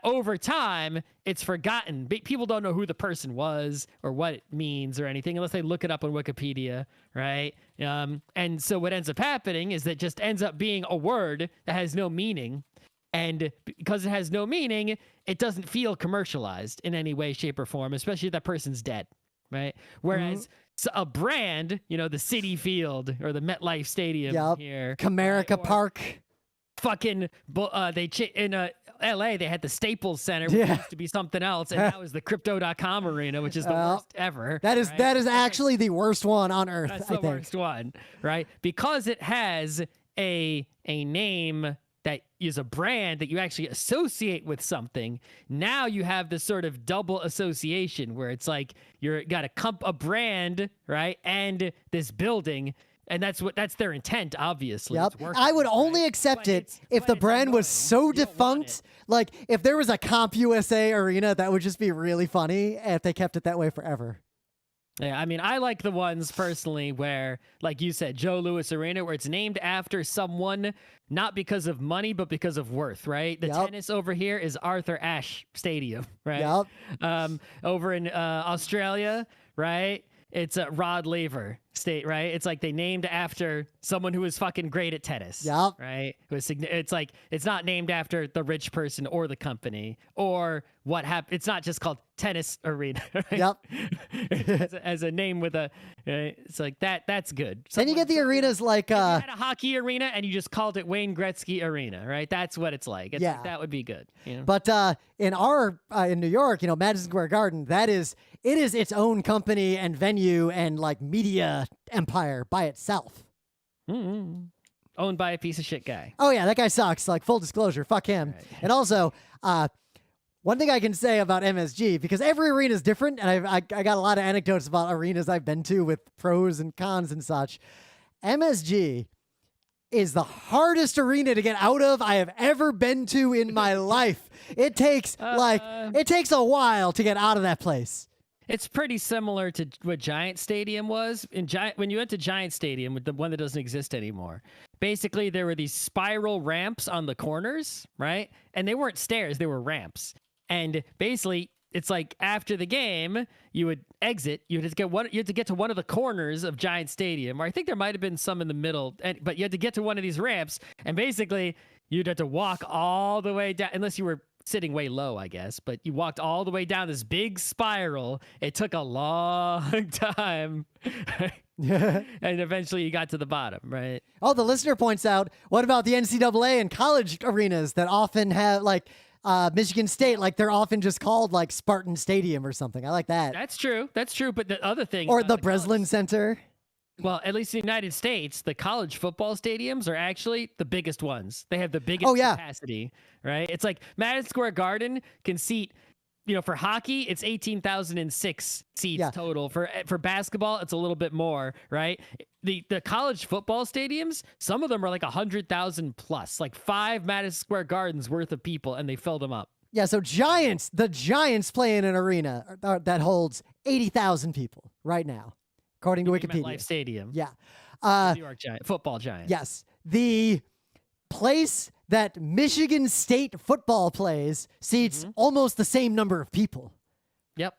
Over time, it's forgotten. People don't know who the person was or what it means or anything unless they look it up on Wikipedia, right? And so what ends up happening is that it just ends up being a word that has no meaning. And because it has no meaning, it doesn't feel commercialized in any way, shape, or form, especially if that person's dead, right? Whereas a brand, the Citi Field or the MetLife Stadium here. Comerica Park. Fucking, in LA, they had the Staples Center, which used to be something else, and that was the Crypto.com Arena, which is the worst ever. That is actually the worst one on earth. That's the worst one, right? Because it has a name that is a brand that you actually associate with something. Now you have this sort of double association where it's like you're got a brand, right, and this building. And that's their intent, obviously. Yep. I would only accept it if the brand was so defunct. Like, if there was a CompUSA Arena, that would just be really funny if they kept it that way forever. Yeah, I mean, I like the ones personally where, like you said, Joe Louis Arena, where it's named after someone, not because of money, but because of worth, right? The tennis over here is Arthur Ashe Stadium, right? Over in Australia, right? It's Rod Laver State, right? It's like they named after someone who was fucking great at tennis, right? It's like, it's not named after the rich person or the company or what happened. It's not just called Tennis Arena, right? as a name with a, it's like that's good. Then you get the arenas like if you had a hockey arena and you just called it Wayne Gretzky Arena, right? That's what it's like. It's like, that would be good. You know? But in New York, Madison Square Garden, it is its own company and venue and like media empire by itself. Owned by a piece of shit guy. Oh yeah, that guy sucks. Like, full disclosure, fuck him. Right. And also, one thing I can say about MSG, because every arena is different, and I got a lot of anecdotes about arenas I've been to with pros and cons and such. MSG is the hardest arena to get out of I have ever been to in my life. It takes a while to get out of that place. It's pretty similar to what Giant Stadium was. When you went to Giant Stadium, with the one that doesn't exist anymore, basically there were these spiral ramps on the corners, right? And they weren't stairs, they were ramps. And basically, it's like after the game, you would exit. You had to get to one of the corners of Giant Stadium, or I think there might have been some in the middle, but you had to get to one of these ramps, and basically you'd have to walk all the way down, unless you were sitting way low, I guess, but you walked all the way down this big spiral. It took a long time. And eventually you got to the bottom, right? Oh, the listener points out, what about the NCAA and college arenas that often have, like, Michigan State, like, they're often just called, like, Spartan Stadium or something. I like that. That's true. But the other thing... Or the Breslin Center. Well, at least in the United States, the college football stadiums are actually the biggest ones. They have the biggest capacity, right? It's like Madison Square Garden can seat, for hockey, it's 18,006 seats total. For basketball, it's a little bit more, right? The college football stadiums, some of them are like 100,000 plus, like 5 Madison Square Gardens worth of people, and they filled them up. Yeah, so the Giants play in an arena that holds 80,000 people right now. According to Wikipedia. MetLife Stadium. Yeah. New York football Giants. Yes. The place that Michigan State football plays seats almost the same number of people. Yep.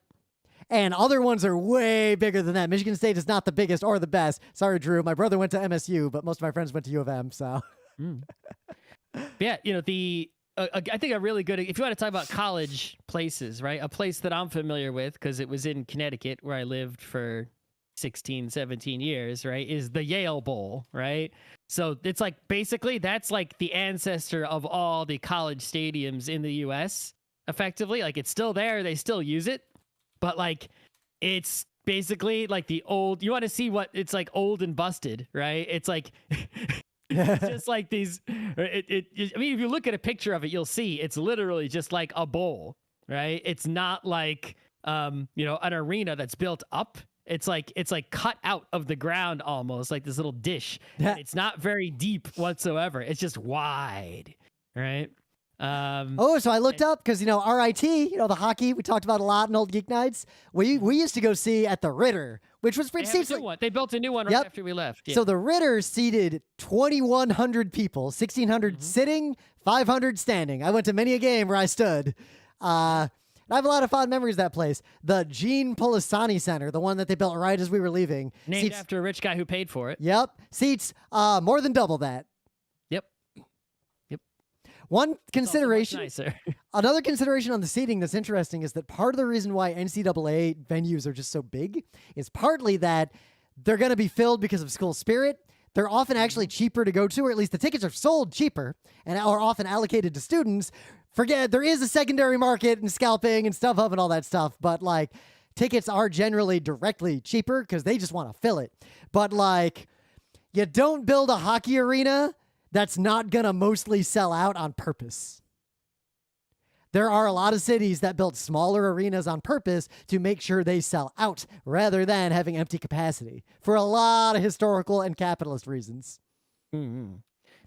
And other ones are way bigger than that. Michigan State is not the biggest or the best. Sorry, Drew. My brother went to MSU, but most of my friends went to U of M, so. Yeah, I think a really good, if you want to talk about college places, right? A place that I'm familiar with, because it was in Connecticut where I lived for 16, 17 years, right, is the Yale Bowl, right? So it's like, basically, that's like the ancestor of all the college stadiums in the U.S., effectively. Like, it's still there. They still use it. But, like, it's basically like the old, you want to see what it's like, old and busted, right? It's like, it's just like these, I mean, if you look at a picture of it, you'll see it's literally just like a bowl, right? It's not like, an arena that's built up. It's like cut out of the ground almost, like this little dish. It's not very deep whatsoever. It's just wide, right? So I looked up because, RIT, the hockey we talked about a lot in old Geek Nights. We used to go see at the Ritter, which was pretty. They built a new one right after we left. Yeah. So the Ritter seated 2,100 people, 1,600 sitting, 500 standing. I went to many a game where I stood. I have a lot of fond memories of that place. The Gene Polisani Center, the one that they built right as we were leaving. Named after a rich guy who paid for it. Yep. Seats more than double that. Yep. One consideration, nicer. Another consideration on the seating that's interesting is that part of the reason why NCAA venues are just so big is partly that they're going to be filled because of school spirit. They're often actually cheaper to go to, or at least the tickets are sold cheaper and are often allocated to students. Forget, there is a secondary market and scalping and StubHub and all that stuff, but like tickets are generally directly cheaper because they just want to fill it. But like, you don't build a hockey arena that's not going to mostly sell out on purpose. There are a lot of cities that build smaller arenas on purpose to make sure they sell out rather than having empty capacity for a lot of historical and capitalist reasons. Mm-hmm.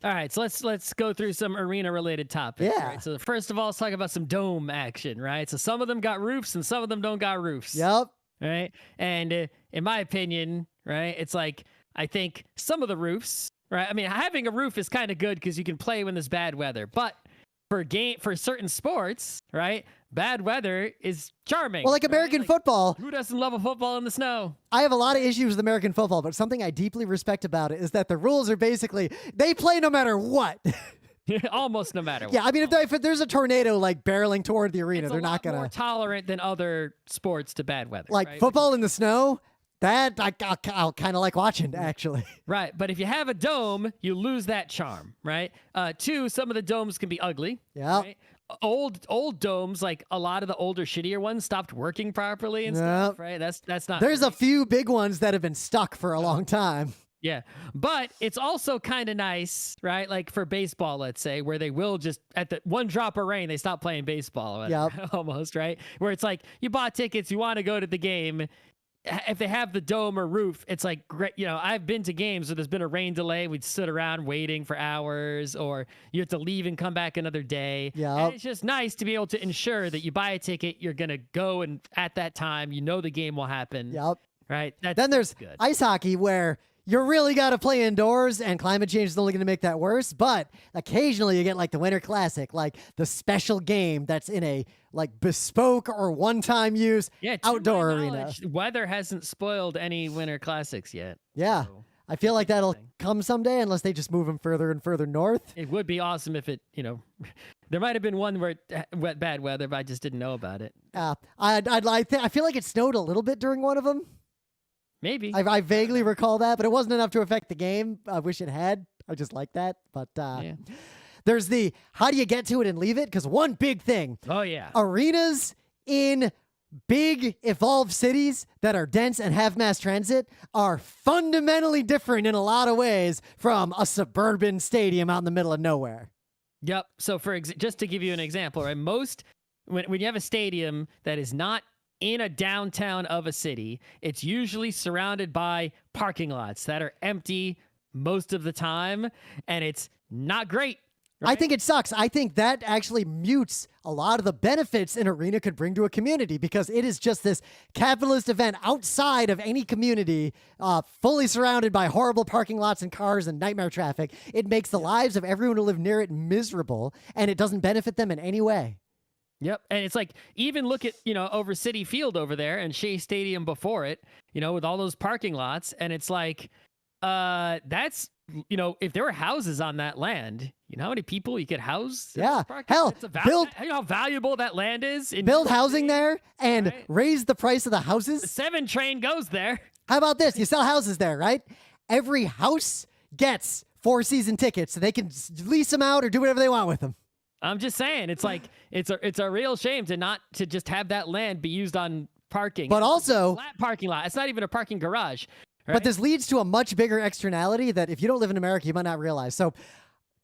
All right, so let's go through some arena-related topics. Yeah. Right? So first of all, let's talk about some dome action, right? So some of them got roofs and some of them don't got roofs. Yep. right? And in my opinion, right, it's like I think some of the roofs, right? I mean, having a roof is kind of good because you can play when there's bad weather, but for certain sports, right, bad weather is charming. Well, like American football. Who doesn't love a football in the snow? I have a lot of issues with American football, but something I deeply respect about it is that the rules are basically they play no matter what. Almost no matter what. Yeah, I mean, if there's a tornado like barreling toward the arena, they're not gonna more tolerant than other sports to bad weather. Like right? football in the snow. That I'll kind of like watching, actually. Right, but if you have a dome, you lose that charm, right? Two, some of the domes can be ugly. Yeah. Right? Old domes, like a lot of the older, shittier ones, stopped working properly and stuff, right? That's not. There's a few big ones that have been stuck for a long time. Yeah, but it's also kind of nice, right? Like for baseball, let's say, where they will just at the one drop of rain, they stop playing baseball. Almost, right? Where it's like you bought tickets, you want to go to the game. If they have the dome or roof, it's like great. You know, I've been to games where there's been a rain delay. We'd sit around waiting for hours, or you have to leave and come back another day. Yeah, and it's just nice to be able to ensure that you buy a ticket, you're gonna go, and at that time, you know the game will happen. Yep. Right. Then there's good. Ice hockey where you really got to play indoors, and climate change is only going to make that worse. But occasionally you get like the Winter Classic, like the special game that's in a like bespoke or one-time use outdoor arena. Weather hasn't spoiled any Winter Classics yet. Yeah. So I feel like that'll come someday unless they just move them further and further north. It would be awesome if it, there might have been one where bad weather, but I just didn't know about it. I feel like it snowed a little bit during one of them. Maybe. I vaguely recall that, but it wasn't enough to affect the game. I wish it had. I just like that. But there's the how do you get to it and leave it? Because one big thing. Oh, yeah. Arenas in big, evolved cities that are dense and have mass transit are fundamentally different in a lot of ways from a suburban stadium out in the middle of nowhere. Yep. So just to give you an example, right? When you have a stadium that is not in a downtown of a city, it's usually surrounded by parking lots that are empty most of the time, and it's not great. Right? I think it sucks. I think that actually mutes a lot of the benefits an arena could bring to a community because it is just this capitalist event outside of any community, fully surrounded by horrible parking lots and cars and nightmare traffic. It makes the lives of everyone who live near it miserable, and it doesn't benefit them in any way. Yep. And it's like, even look at, over Citi Field over there and Shea Stadium before it, with all those parking lots. And it's like, that's, if there were houses on that land, how many people you could house? Yeah. Hell, build, how valuable that land is. Build housing there and raise the price of the houses. The 7 train goes there. How about this? You sell houses there, right? Every house gets 4-season tickets so they can lease them out or do whatever they want with them. I'm just saying, it's like it's a real shame to just have that land be used on parking. But also, flat parking lot. It's not even a parking garage. Right? But this leads to a much bigger externality that if you don't live in America, you might not realize. So,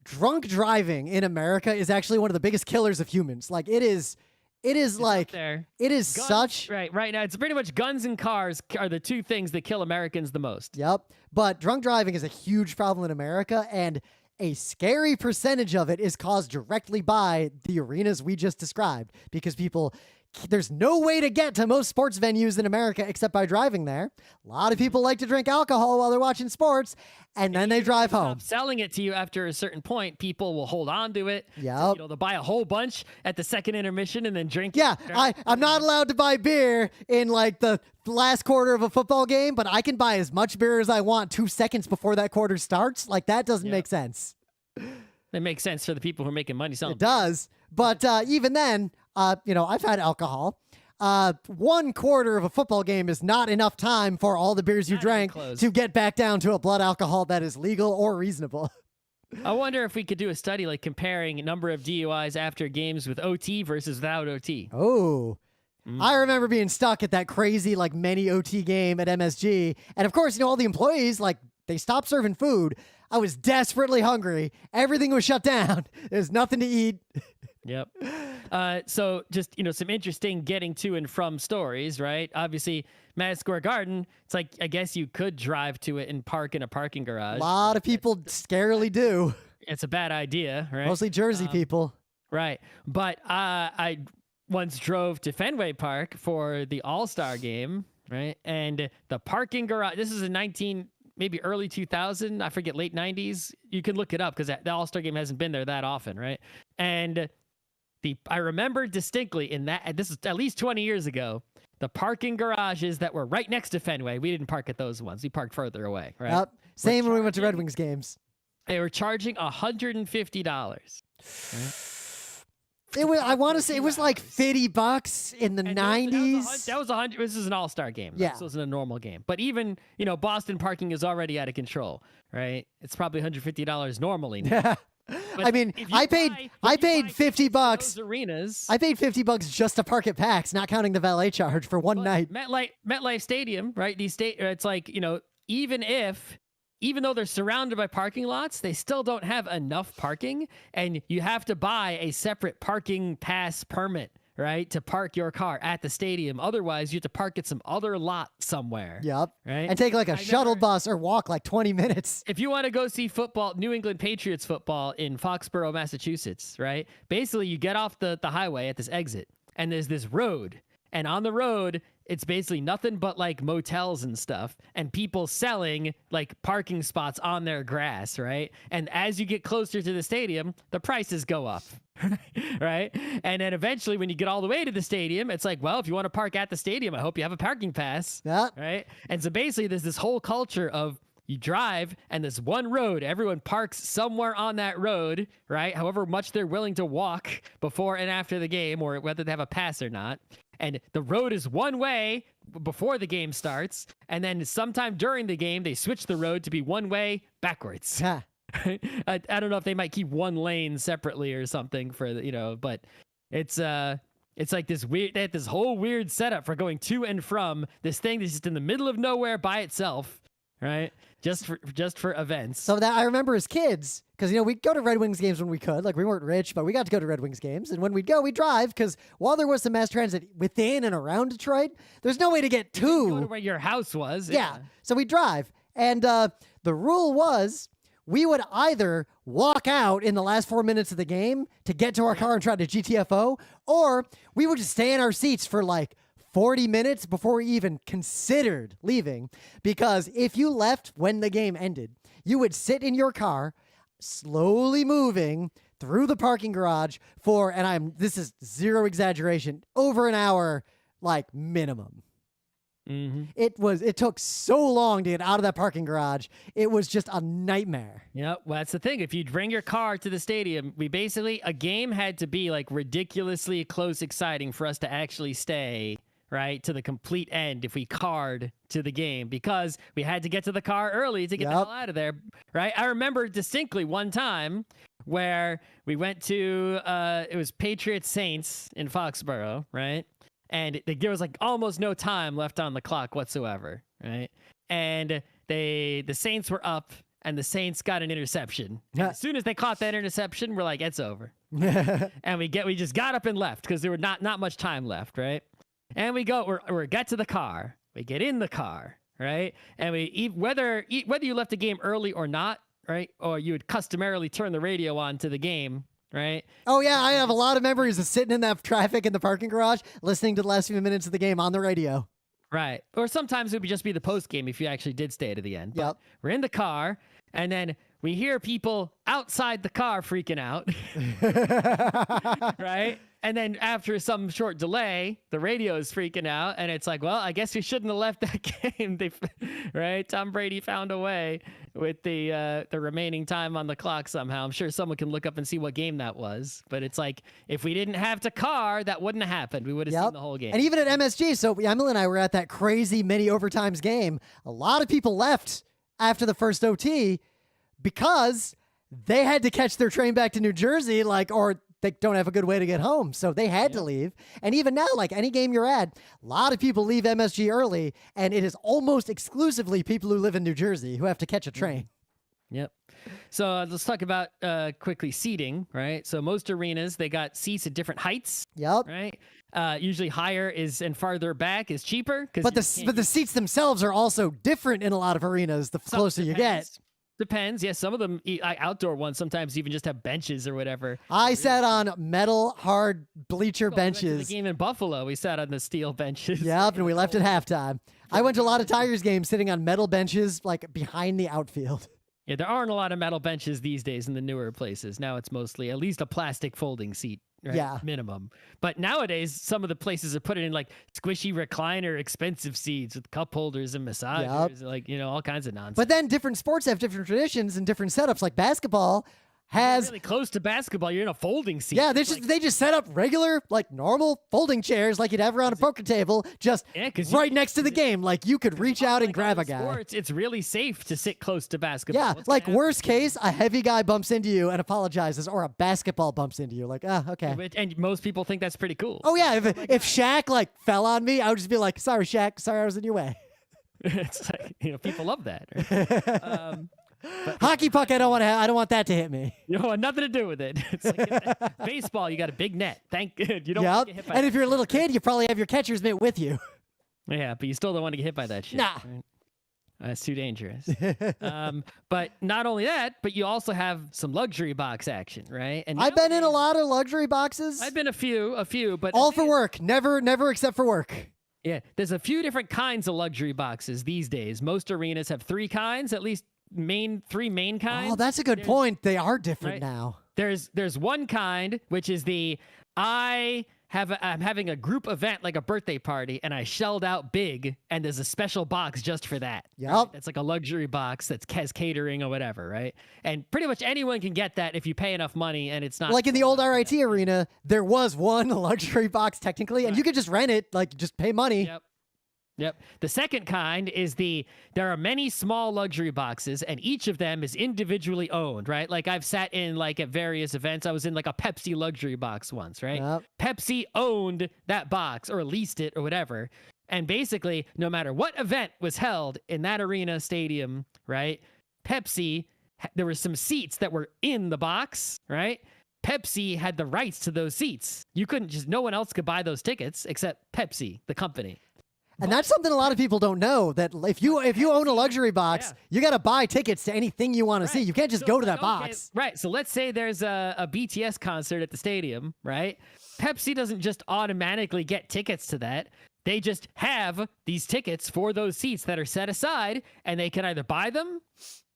drunk driving in America is actually one of the biggest killers of humans. Like it is like it is guns, such right now. It's pretty much guns and cars are the two things that kill Americans the most. Yep. But drunk driving is a huge problem in America, and a scary percentage of it is caused directly by the arenas we just described because there's no way to get to most sports venues in America except by driving there. A lot of people like to drink alcohol while they're watching sports, and then they drive home. Selling it to you after a certain point, people will hold on to it. Yep. They'll buy a whole bunch at the second intermission and then drink it. Yeah, I'm not allowed to buy beer in like the last quarter of a football game, but I can buy as much beer as I want 2 seconds before that quarter starts. Like that doesn't make sense. It makes sense for the people who are making money selling. It does. But even then, I've had alcohol. 1/4 of a football game is not enough time for all the beers you drank to get back down to a blood alcohol that is legal or reasonable. I wonder if we could do a study like comparing number of DUIs after games with OT versus without OT. Oh, I remember being stuck at that crazy like mini OT game at MSG. And of course, all the employees, like they stopped serving food. I was desperately hungry. Everything was shut down. There's nothing to eat. Yep. So just, some interesting getting to and from stories, right? Obviously, Madison Square Garden, it's like, I guess you could drive to it and park in a parking garage. A lot of people scarily do. It's a bad idea, right? Mostly Jersey people. Right. But I once drove to Fenway Park for the All-Star game, right? And the parking garage, this is in maybe early 2000, I forget, late 90s. You can look it up because the All-Star game hasn't been there that often, right? And I remember distinctly this is at least 20 years ago, the parking garages that were right next to Fenway. We didn't park at those ones. We parked further away, right? Yep. Same when we went to Red Wings games. They were charging $150. Right? I want to say it was like $50 in the 90s. That was 100. This is an all-star game. Yeah. This wasn't a normal game. But even, Boston parking is already out of control, right? It's probably $150 normally now. I mean, I paid $50. Those arenas. I paid $50 just to park at PAX, not counting the valet charge for one night. MetLife Stadium, right? It's like, even though they're surrounded by parking lots, they still don't have enough parking, and you have to buy a separate parking pass permit, right, to park your car at the stadium. Otherwise, you have to park at some other lot somewhere. Yep. Right? And take like a shuttle bus or walk like 20 minutes. If you want to go see football, New England Patriots football in Foxborough, Massachusetts, right? Basically, you get off the highway at this exit, and there's this road. And on the road, it's basically nothing but like motels and stuff and people selling like parking spots on their grass, right? And as you get closer to the stadium, the prices go up, right? And then eventually when you get all the way to the stadium, it's like, well, if you want to park at the stadium, I hope you have a parking pass, right? And so basically there's this whole culture of you drive and there's one road, everyone parks somewhere on that road, right? However much they're willing to walk before and after the game, or whether they have a pass or not. And the road is one way before the game starts. And then sometime during the game, they switch the road to be one way backwards. I don't know if they might keep one lane separately or something but it's like this weird, they had this whole weird setup for going to and from this thing that's just in the middle of nowhere by itself, right? Just for events. So that I remember as kids, because we'd go to Red Wings games when we could. Like, we weren't rich, but we got to go to Red Wings games. And when we'd go, we'd drive, because while there was some mass transit within and around Detroit, there's no way to get to where your house was. Yeah. So we'd drive. And the rule was we would either walk out in the last 4 minutes of the game to get to our car and try to GTFO, or we would just stay in our seats for like 40 minutes before we even considered leaving, because if you left when the game ended, you would sit in your car, slowly moving through the parking garage for, this is zero exaggeration, over an hour, like minimum. Mm-hmm. It took so long to get out of that parking garage. It was just a nightmare. Yep. Well, that's the thing. If you bring your car to the stadium, a game had to be like ridiculously close, exciting for us to actually stay, right, to the complete end if we carred to the game, because we had to get to the car early to get the hell out of there, right? I remember distinctly one time where we went to, it was Patriots Saints in Foxborough, right? And there was like almost no time left on the clock whatsoever, right? And the Saints were up, and the Saints got an interception. As soon as they caught that interception, we're like, it's over. And we just got up and left because there were not much time left, right? And we get to the car. We get in the car, right? And whether you left the game early or not, right? Or you would customarily turn the radio on to the game, right? Oh, yeah. I have a lot of memories of sitting in that traffic in the parking garage, listening to the last few minutes of the game on the radio. Right. Or sometimes it would just be the post game if you actually did stay to the end. But we're in the car, and then we hear people outside the car freaking out. Right? And then after some short delay, the radio is freaking out, and it's like, well, I guess we shouldn't have left that game. Right? Tom Brady found a way with the remaining time on the clock somehow. I'm sure someone can look up and see what game that was. But it's like, if we didn't have to car, that wouldn't have happened. We would have seen the whole game. And even at MSG, so Emily and I were at that crazy many overtimes game. A lot of people left after the first OT because they had to catch their train back to New Jersey, or they don't have a good way to get home. So they had to leave. And even now, like any game you're at, a lot of people leave MSG early, and it is almost exclusively people who live in New Jersey who have to catch a train. Yep. So let's talk about quickly seating, right? So most arenas, they got seats at different heights. Yep. Right. Usually higher and farther back is cheaper. But the seats themselves are also different in a lot of arenas the closer you get. Depends. Yeah, some of them outdoor ones sometimes even just have benches or whatever. I sat on metal hard bleacher benches. We went to the game in Buffalo. We sat on the steel benches. Yep, and we left at halftime. I went to a lot of Tigers games sitting on metal benches like behind the outfield. Yeah, there aren't a lot of metal benches these days in the newer places. Now it's mostly at least a plastic folding seat. Right? Yeah. Minimum. But nowadays, some of the places are putting in like squishy recliner, expensive seats with cup holders and massagers, like, all kinds of nonsense. But then different sports have different traditions and different setups. Like basketball has really close to basketball. You're in a folding seat. Yeah, they just set up regular, like normal folding chairs like you'd have around a poker table, just right next to the game. Like you could reach out and grab a guy. Sports, it's really safe to sit close to basketball. Yeah, like worst case, a heavy guy bumps into you and apologizes, or a basketball bumps into you. Like, okay. And most people think that's pretty cool. Oh yeah, if Shaq like fell on me, I would just be like, sorry, Shaq, sorry I was in your way. It's like, people love that. Right? But hockey puck, I don't want that to hit me. You don't want nothing to do with it. It's like baseball, you got a big net. You don't want to get hit by and if you're a little kid, you probably have your catcher's mitt with you. Yeah, but you still don't want to get hit by that shit. Nah. Right? That's too dangerous. But not only that, but you also have some luxury box action, right? And I've been in a lot of luxury boxes. I've been a few, but all for work. Never except for work. Yeah, there's a few different kinds of luxury boxes these days. Most arenas have 3 kinds, at least three main kinds. Oh, that's a good point. They are different now. There's one kind, which is I'm having a group event like a birthday party, and I shelled out big, and there's a special box just for that. Yep. Right? That's like a luxury box that has catering or whatever, right? And pretty much anyone can get that if you pay enough money, and it's not... Like in the old RIT arena, there was one luxury box technically, and you could just rent it, like just pay money. Yep. The second kind is there are many small luxury boxes, and each of them is individually owned, right? Like I've sat in like at various events. I was in like a Pepsi luxury box once, right? Yep. Pepsi owned that box or leased it or whatever. And basically, no matter what event was held in that arena stadium, right? Pepsi, there were some seats that were in the box, right? Pepsi had the rights to those seats. No one else could buy those tickets except Pepsi, the company. And that's something a lot of people don't know, that if you own a luxury box, you got to buy tickets to anything you want to see. You can't just go to that box. Right. So let's say there's a BTS concert at the stadium, right? Pepsi doesn't just automatically get tickets to that. They just have these tickets for those seats that are set aside, and they can either buy them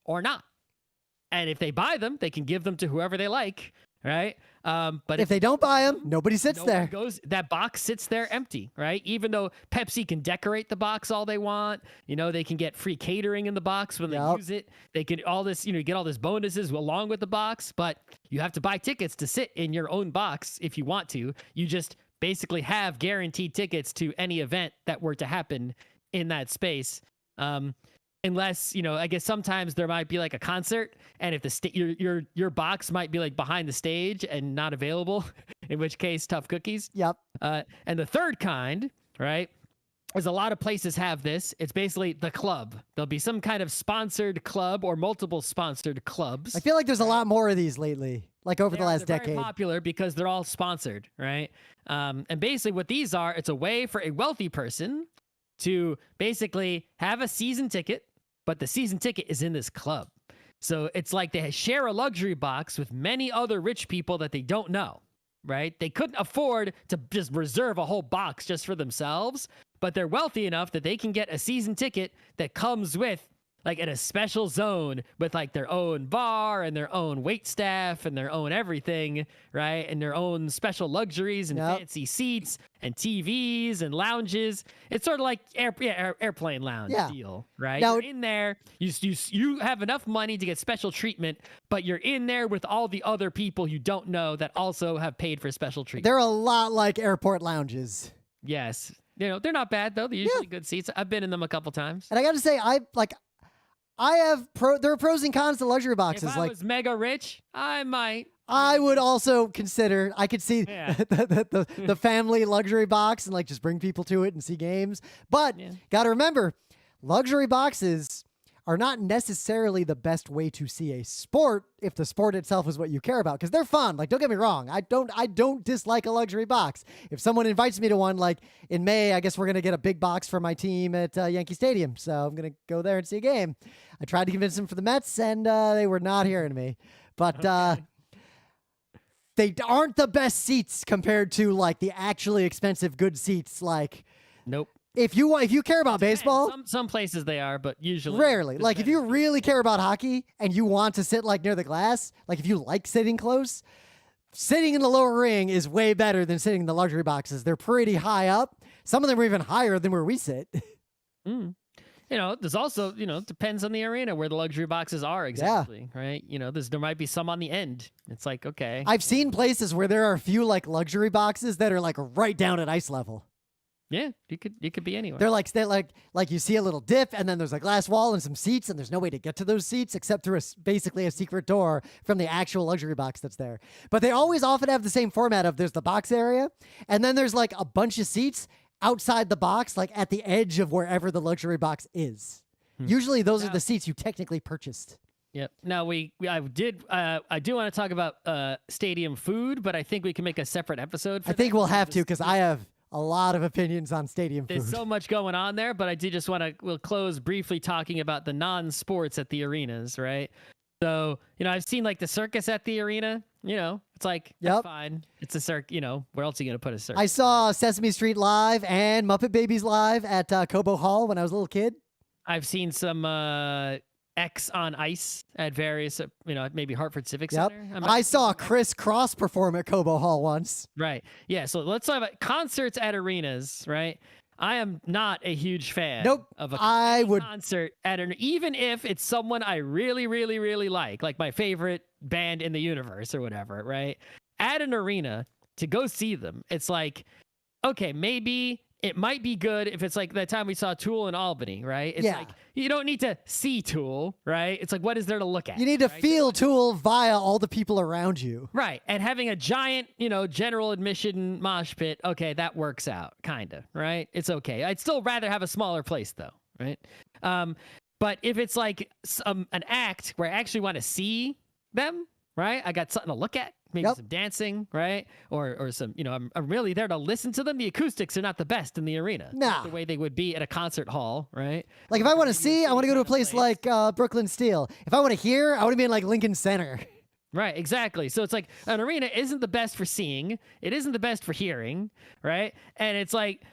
or not. And if they buy them, they can give them to whoever they like, right? But if they don't buy them, nobody sits there. That box sits there empty, right? Even though Pepsi can decorate the box all they want, they can get free catering in the box when they use it. They can get all this bonuses along with the box, but you have to buy tickets to sit in your own box if you want to. You just basically have guaranteed tickets to any event that were to happen in that space. Unless, I guess sometimes there might be like a concert, and if your box might be like behind the stage and not available, in which case, tough cookies. Yep. And the third kind, right, is a lot of places have this. It's basically the club. There'll be some kind of sponsored club or multiple sponsored clubs. I feel like there's a lot more of these lately, like over the last decade. They're very popular because they're all sponsored, right? And basically what these are, it's a way for a wealthy person to basically have a season ticket, but the season ticket is in this club. So it's like they share a luxury box with many other rich people that they don't know, right? They couldn't afford to just reserve a whole box just for themselves, but they're wealthy enough that they can get a season ticket that comes with like in a special zone with like their own bar and their own wait staff and their own everything, right? And their own special luxuries and fancy seats and TVs and lounges. It's sort of like airplane lounge deal, right? Now, you're in there, you have enough money to get special treatment, but you're in there with all the other people you don't know that also have paid for special treatment. They're a lot like airport lounges. Yes. They're not bad though. They're usually good seats. I've been in them a couple times. And I got to say, there are pros and cons to luxury boxes. If I was mega rich, I might. I would also consider, I could see the family luxury box and like just bring people to it and see games. But got to remember, luxury boxes are not necessarily the best way to see a sport if the sport itself is what you care about, because they're fun. Like, don't get me wrong. I don't dislike a luxury box. If someone invites me to one, like in May, I guess we're going to get a big box for my team at Yankee Stadium. So I'm going to go there and see a game. I tried to convince them for the Mets, and they were not hearing me. But they aren't the best seats compared to like the actually expensive good seats. Like, nope. If you care about baseball, some places they are, but usually rarely. Like if you really care about hockey and you want to sit like near the glass, like if you like sitting close, sitting in the lower ring is way better than sitting in the luxury boxes. They're pretty high up. Some of them are even higher than where we sit. You know, there's also, depends on the arena where the luxury boxes are exactly, right? There might be some on the end. It's like, okay. I've seen places where there are a few like luxury boxes that are like right down at ice level. Yeah, you could be anywhere. They're like you see a little dip, and then there's a glass wall and some seats, and there's no way to get to those seats except through basically a secret door from the actual luxury box that's there. But they always often have the same format of there's the box area, and then there's like a bunch of seats outside the box, like at the edge of wherever the luxury box is. Usually those are the seats you technically purchased. Yep. Now I do want to talk about stadium food, but I think we can make a separate episode for I think we'll have to, because I have a lot of opinions on stadium food. There's so much going on there, but I do just we'll close briefly talking about the non-sports at the arenas, right? So, I've seen like the circus at the arena, it's like, that's fine. It's a circus, where else are you going to put a circus? I saw Sesame Street live and Muppet Babies live at Cobo Hall when I was a little kid. I've seen some X on ice at various, maybe Hartford Civic Center. I saw Chris Cross perform at Cobo Hall once. Right. Yeah. So let's talk about concerts at arenas, right? I am not a huge fan of a concert at even if it's someone I really, really, really like my favorite band in the universe or whatever, right? At an arena to go see them, it's like, okay, maybe it might be good if it's like that time we saw Tool in Albany, right? It's like, you don't need to see Tool, right? It's like, what is there to look at? You need to feel Tool via all the people around you. Right. And having a giant, general admission mosh pit, okay, that works out, kind of, right? It's okay. I'd still rather have a smaller place, though, right? But if it's like an act where I actually want to see them, right? I got something to look at. Maybe some dancing, right? Or some, I'm really there to listen to them. The acoustics are not the best in the arena. No. The way they would be at a concert hall, right? Like if I want to see, I want to go to a place like Brooklyn Steel. If I want to hear, I want to be in like Lincoln Center. Right, exactly. So it's like an arena isn't the best for seeing. It isn't the best for hearing, right? And it's like,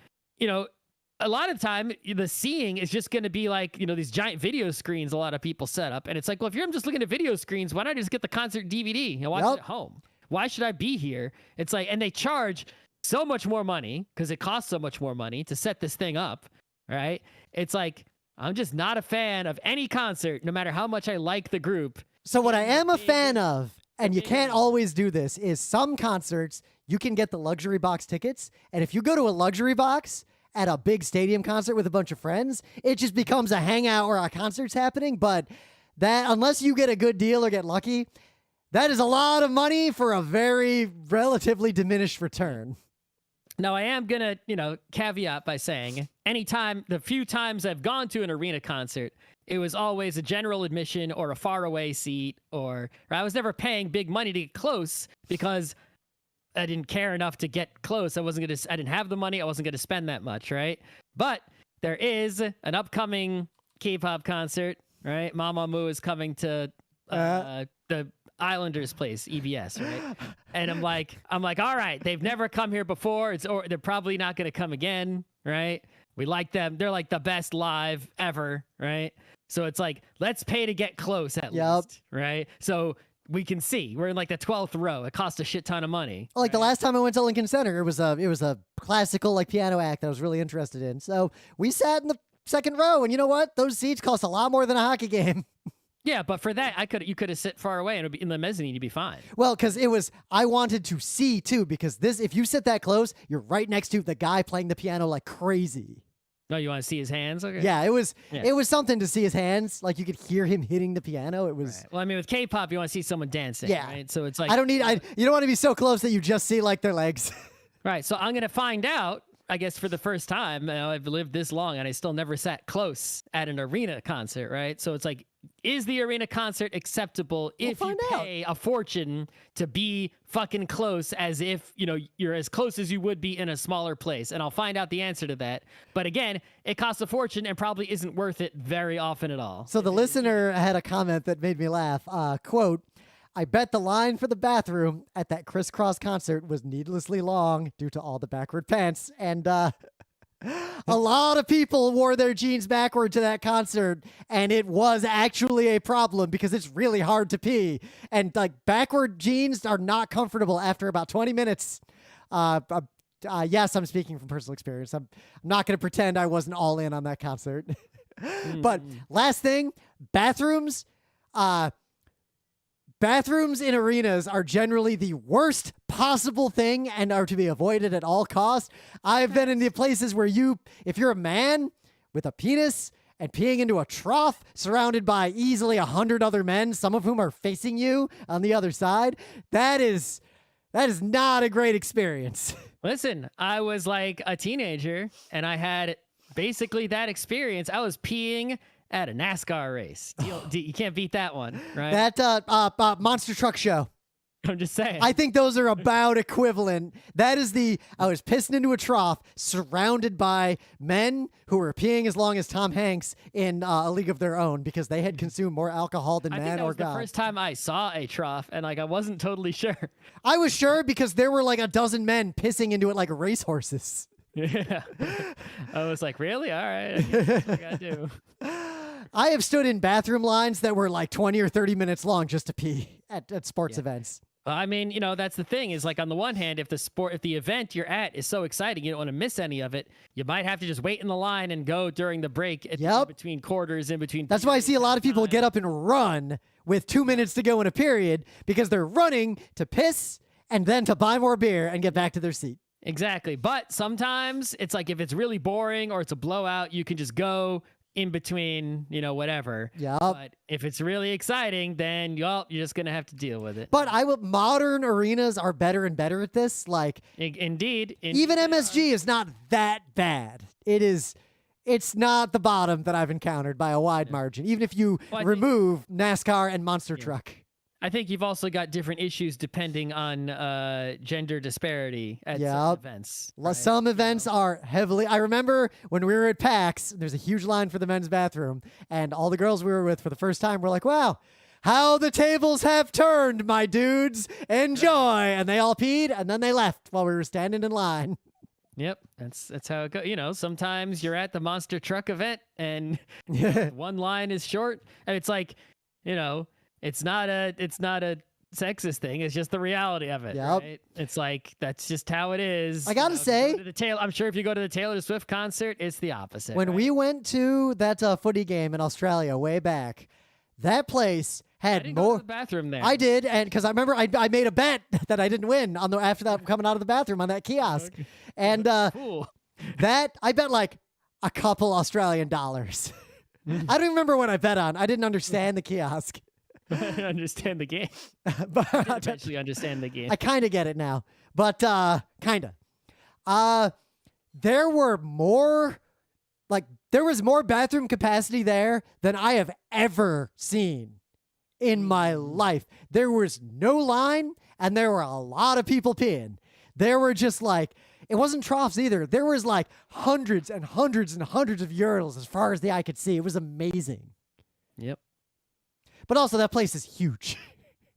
a lot of time the seeing is just going to be like, these giant video screens a lot of people set up. And it's like, well, if you're just looking at video screens, why not just get the concert DVD and watch it at home? Why should I be here? It's like, and they charge so much more money because it costs so much more money to set this thing up, right? It's like, I'm just not a fan of any concert, no matter how much I like the group. So what I am a fan of, and you can't always do this, is some concerts, you can get the luxury box tickets. And if you go to a luxury box at a big stadium concert with a bunch of friends, it just becomes a hangout where a concert's happening. But that, unless you get a good deal or get lucky, that is a lot of money for a very relatively diminished return. Now, I am going to, caveat by saying the few times I've gone to an arena concert, it was always a general admission or a faraway seat, or I was never paying big money to get close because I didn't care enough to get close. I didn't have the money. I wasn't going to spend that much, right? But there is an upcoming K-pop concert, right? Mamamoo is coming to the Islanders place, EBS, right? And I'm like, all right, they've never come here before. Or they're probably not going to come again, right? We like them. They're like the best live ever, right? So it's like, let's pay to get close at least, right? So we can see we're in like the 12th row. It costs a shit ton of money. Like the last time I went to Lincoln Center, it was a classical like piano act that I was really interested in. So we sat in the second row, and you know what? Those seats cost a lot more than a hockey game. Yeah, but for that, you could have sit far away and it'd be in the mezzanine, you'd be fine. Well, because I wanted to see too, because if you sit that close, you're right next to the guy playing the piano like crazy. Oh, you want to see his hands? Okay. Yeah, it was something to see his hands. Like you could hear him hitting the piano. It was. Right. Well, I mean, with K-pop, you want to see someone dancing. Yeah. Right? So it's like you don't want to be so close that you just see like their legs. Right. So I'm gonna find out I guess for the first time, I've lived this long and I still never sat close at an arena concert, right? So it's like, is the arena concert acceptable if you pay a fortune to be fucking close, as if, you're as close as you would be in a smaller place? And I'll find out the answer to that. But again, it costs a fortune and probably isn't worth it very often at all. So the listener had a comment that made me laugh. Quote, I bet the line for the bathroom at that crisscross concert was needlessly long due to all the backward pants. And a lot of people wore their jeans backward to that concert, and it was actually a problem because it's really hard to pee. And like backward jeans are not comfortable after about 20 minutes. Yes, I'm speaking from personal experience. I'm not going to pretend I wasn't all in on that concert. But last thing, bathrooms. Bathrooms in arenas are generally the worst possible thing and are to be avoided at all costs. I've been in the places where if you're a man with a penis and peeing into a trough surrounded by easily 100 other men, some of whom are facing you on the other side, that is not a great experience. Listen, I was like a teenager and I had basically that experience. I was peeing at a NASCAR race. You can't beat that one, right? That monster truck show. I'm just saying. I think those are about equivalent. That is I was pissing into a trough surrounded by men who were peeing as long as Tom Hanks in A League of Their Own because they had consumed more alcohol than man or God. The first time I saw a trough, and I wasn't totally sure. I was sure because there were like a dozen men pissing into it like racehorses. Yeah. I was like, really? All right. I guess that's what I gotta do. I have stood in bathroom lines that were like 20 or 30 minutes long just to pee at sports events. Well, I mean, that's the thing is, like, on the one hand, if the event you're at is so exciting, you don't want to miss any of it, you might have to just wait in the line and go during the break in between quarters, in between. That's why I see a lot of people get up and run with 2 minutes to go in a period because they're running to piss and then to buy more beer and get back to their seat. Exactly. But sometimes it's like if it's really boring or it's a blowout, you can just go in between, whatever. Yeah. But if it's really exciting, then you're just gonna have to deal with it. But modern arenas are better and better at this. Like, indeed even MSG is not that bad. It's not the bottom that I've encountered by a wide margin. Even if you remove NASCAR and monster truck. I think you've also got different issues depending on gender disparity at some events. Right? Some events are heavily... I remember when we were at PAX, there's a huge line for the men's bathroom, and all the girls we were with for the first time were like, wow, how the tables have turned, my dudes. Enjoy. And they all peed, and then they left while we were standing in line. Yep, that's how it goes. Sometimes you're at the monster truck event, and one line is short, and it's like, it's not a sexist thing. It's just the reality of it. Yep. Right? It's like, that's just how it is. I gotta say, I'm sure if you go to the Taylor Swift concert, it's the opposite. When we went to that footy game in Australia way back, that place had I didn't more. Go to the bathroom there. I did, and because I remember I made a bet that I didn't win after that coming out of the bathroom on that kiosk, and cool. That I bet like a couple Australian dollars. I don't remember what I bet on. I didn't understand the kiosk. I understand the game. But I eventually understand the game. I kind of get it now, but kind of. There was more bathroom capacity there than I have ever seen in my life. There was no line, and there were a lot of people peeing. There were just like, it wasn't troughs either. There was like hundreds and hundreds and hundreds of urinals as far as the eye could see. It was amazing. Yep. But also, that place is huge.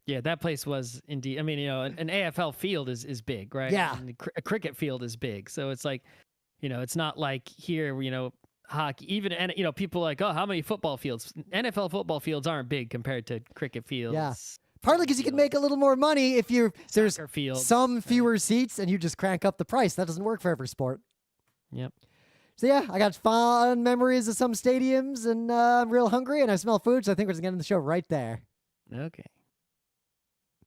Yeah, that place was indeed. I mean, an AFL field is big, right? Yeah. And a cricket field is big. So it's like, it's not like here, hockey, even, and people are like, oh, how many football fields? NFL football fields aren't big compared to cricket fields. Yeah. Partly because you can make a little more money if there's fields, some fewer seats and you just crank up the price. That doesn't work for every sport. Yep. So yeah, I got fond memories of some stadiums, and I'm real hungry, and I smell food, so I think we're just getting the show right there. Okay.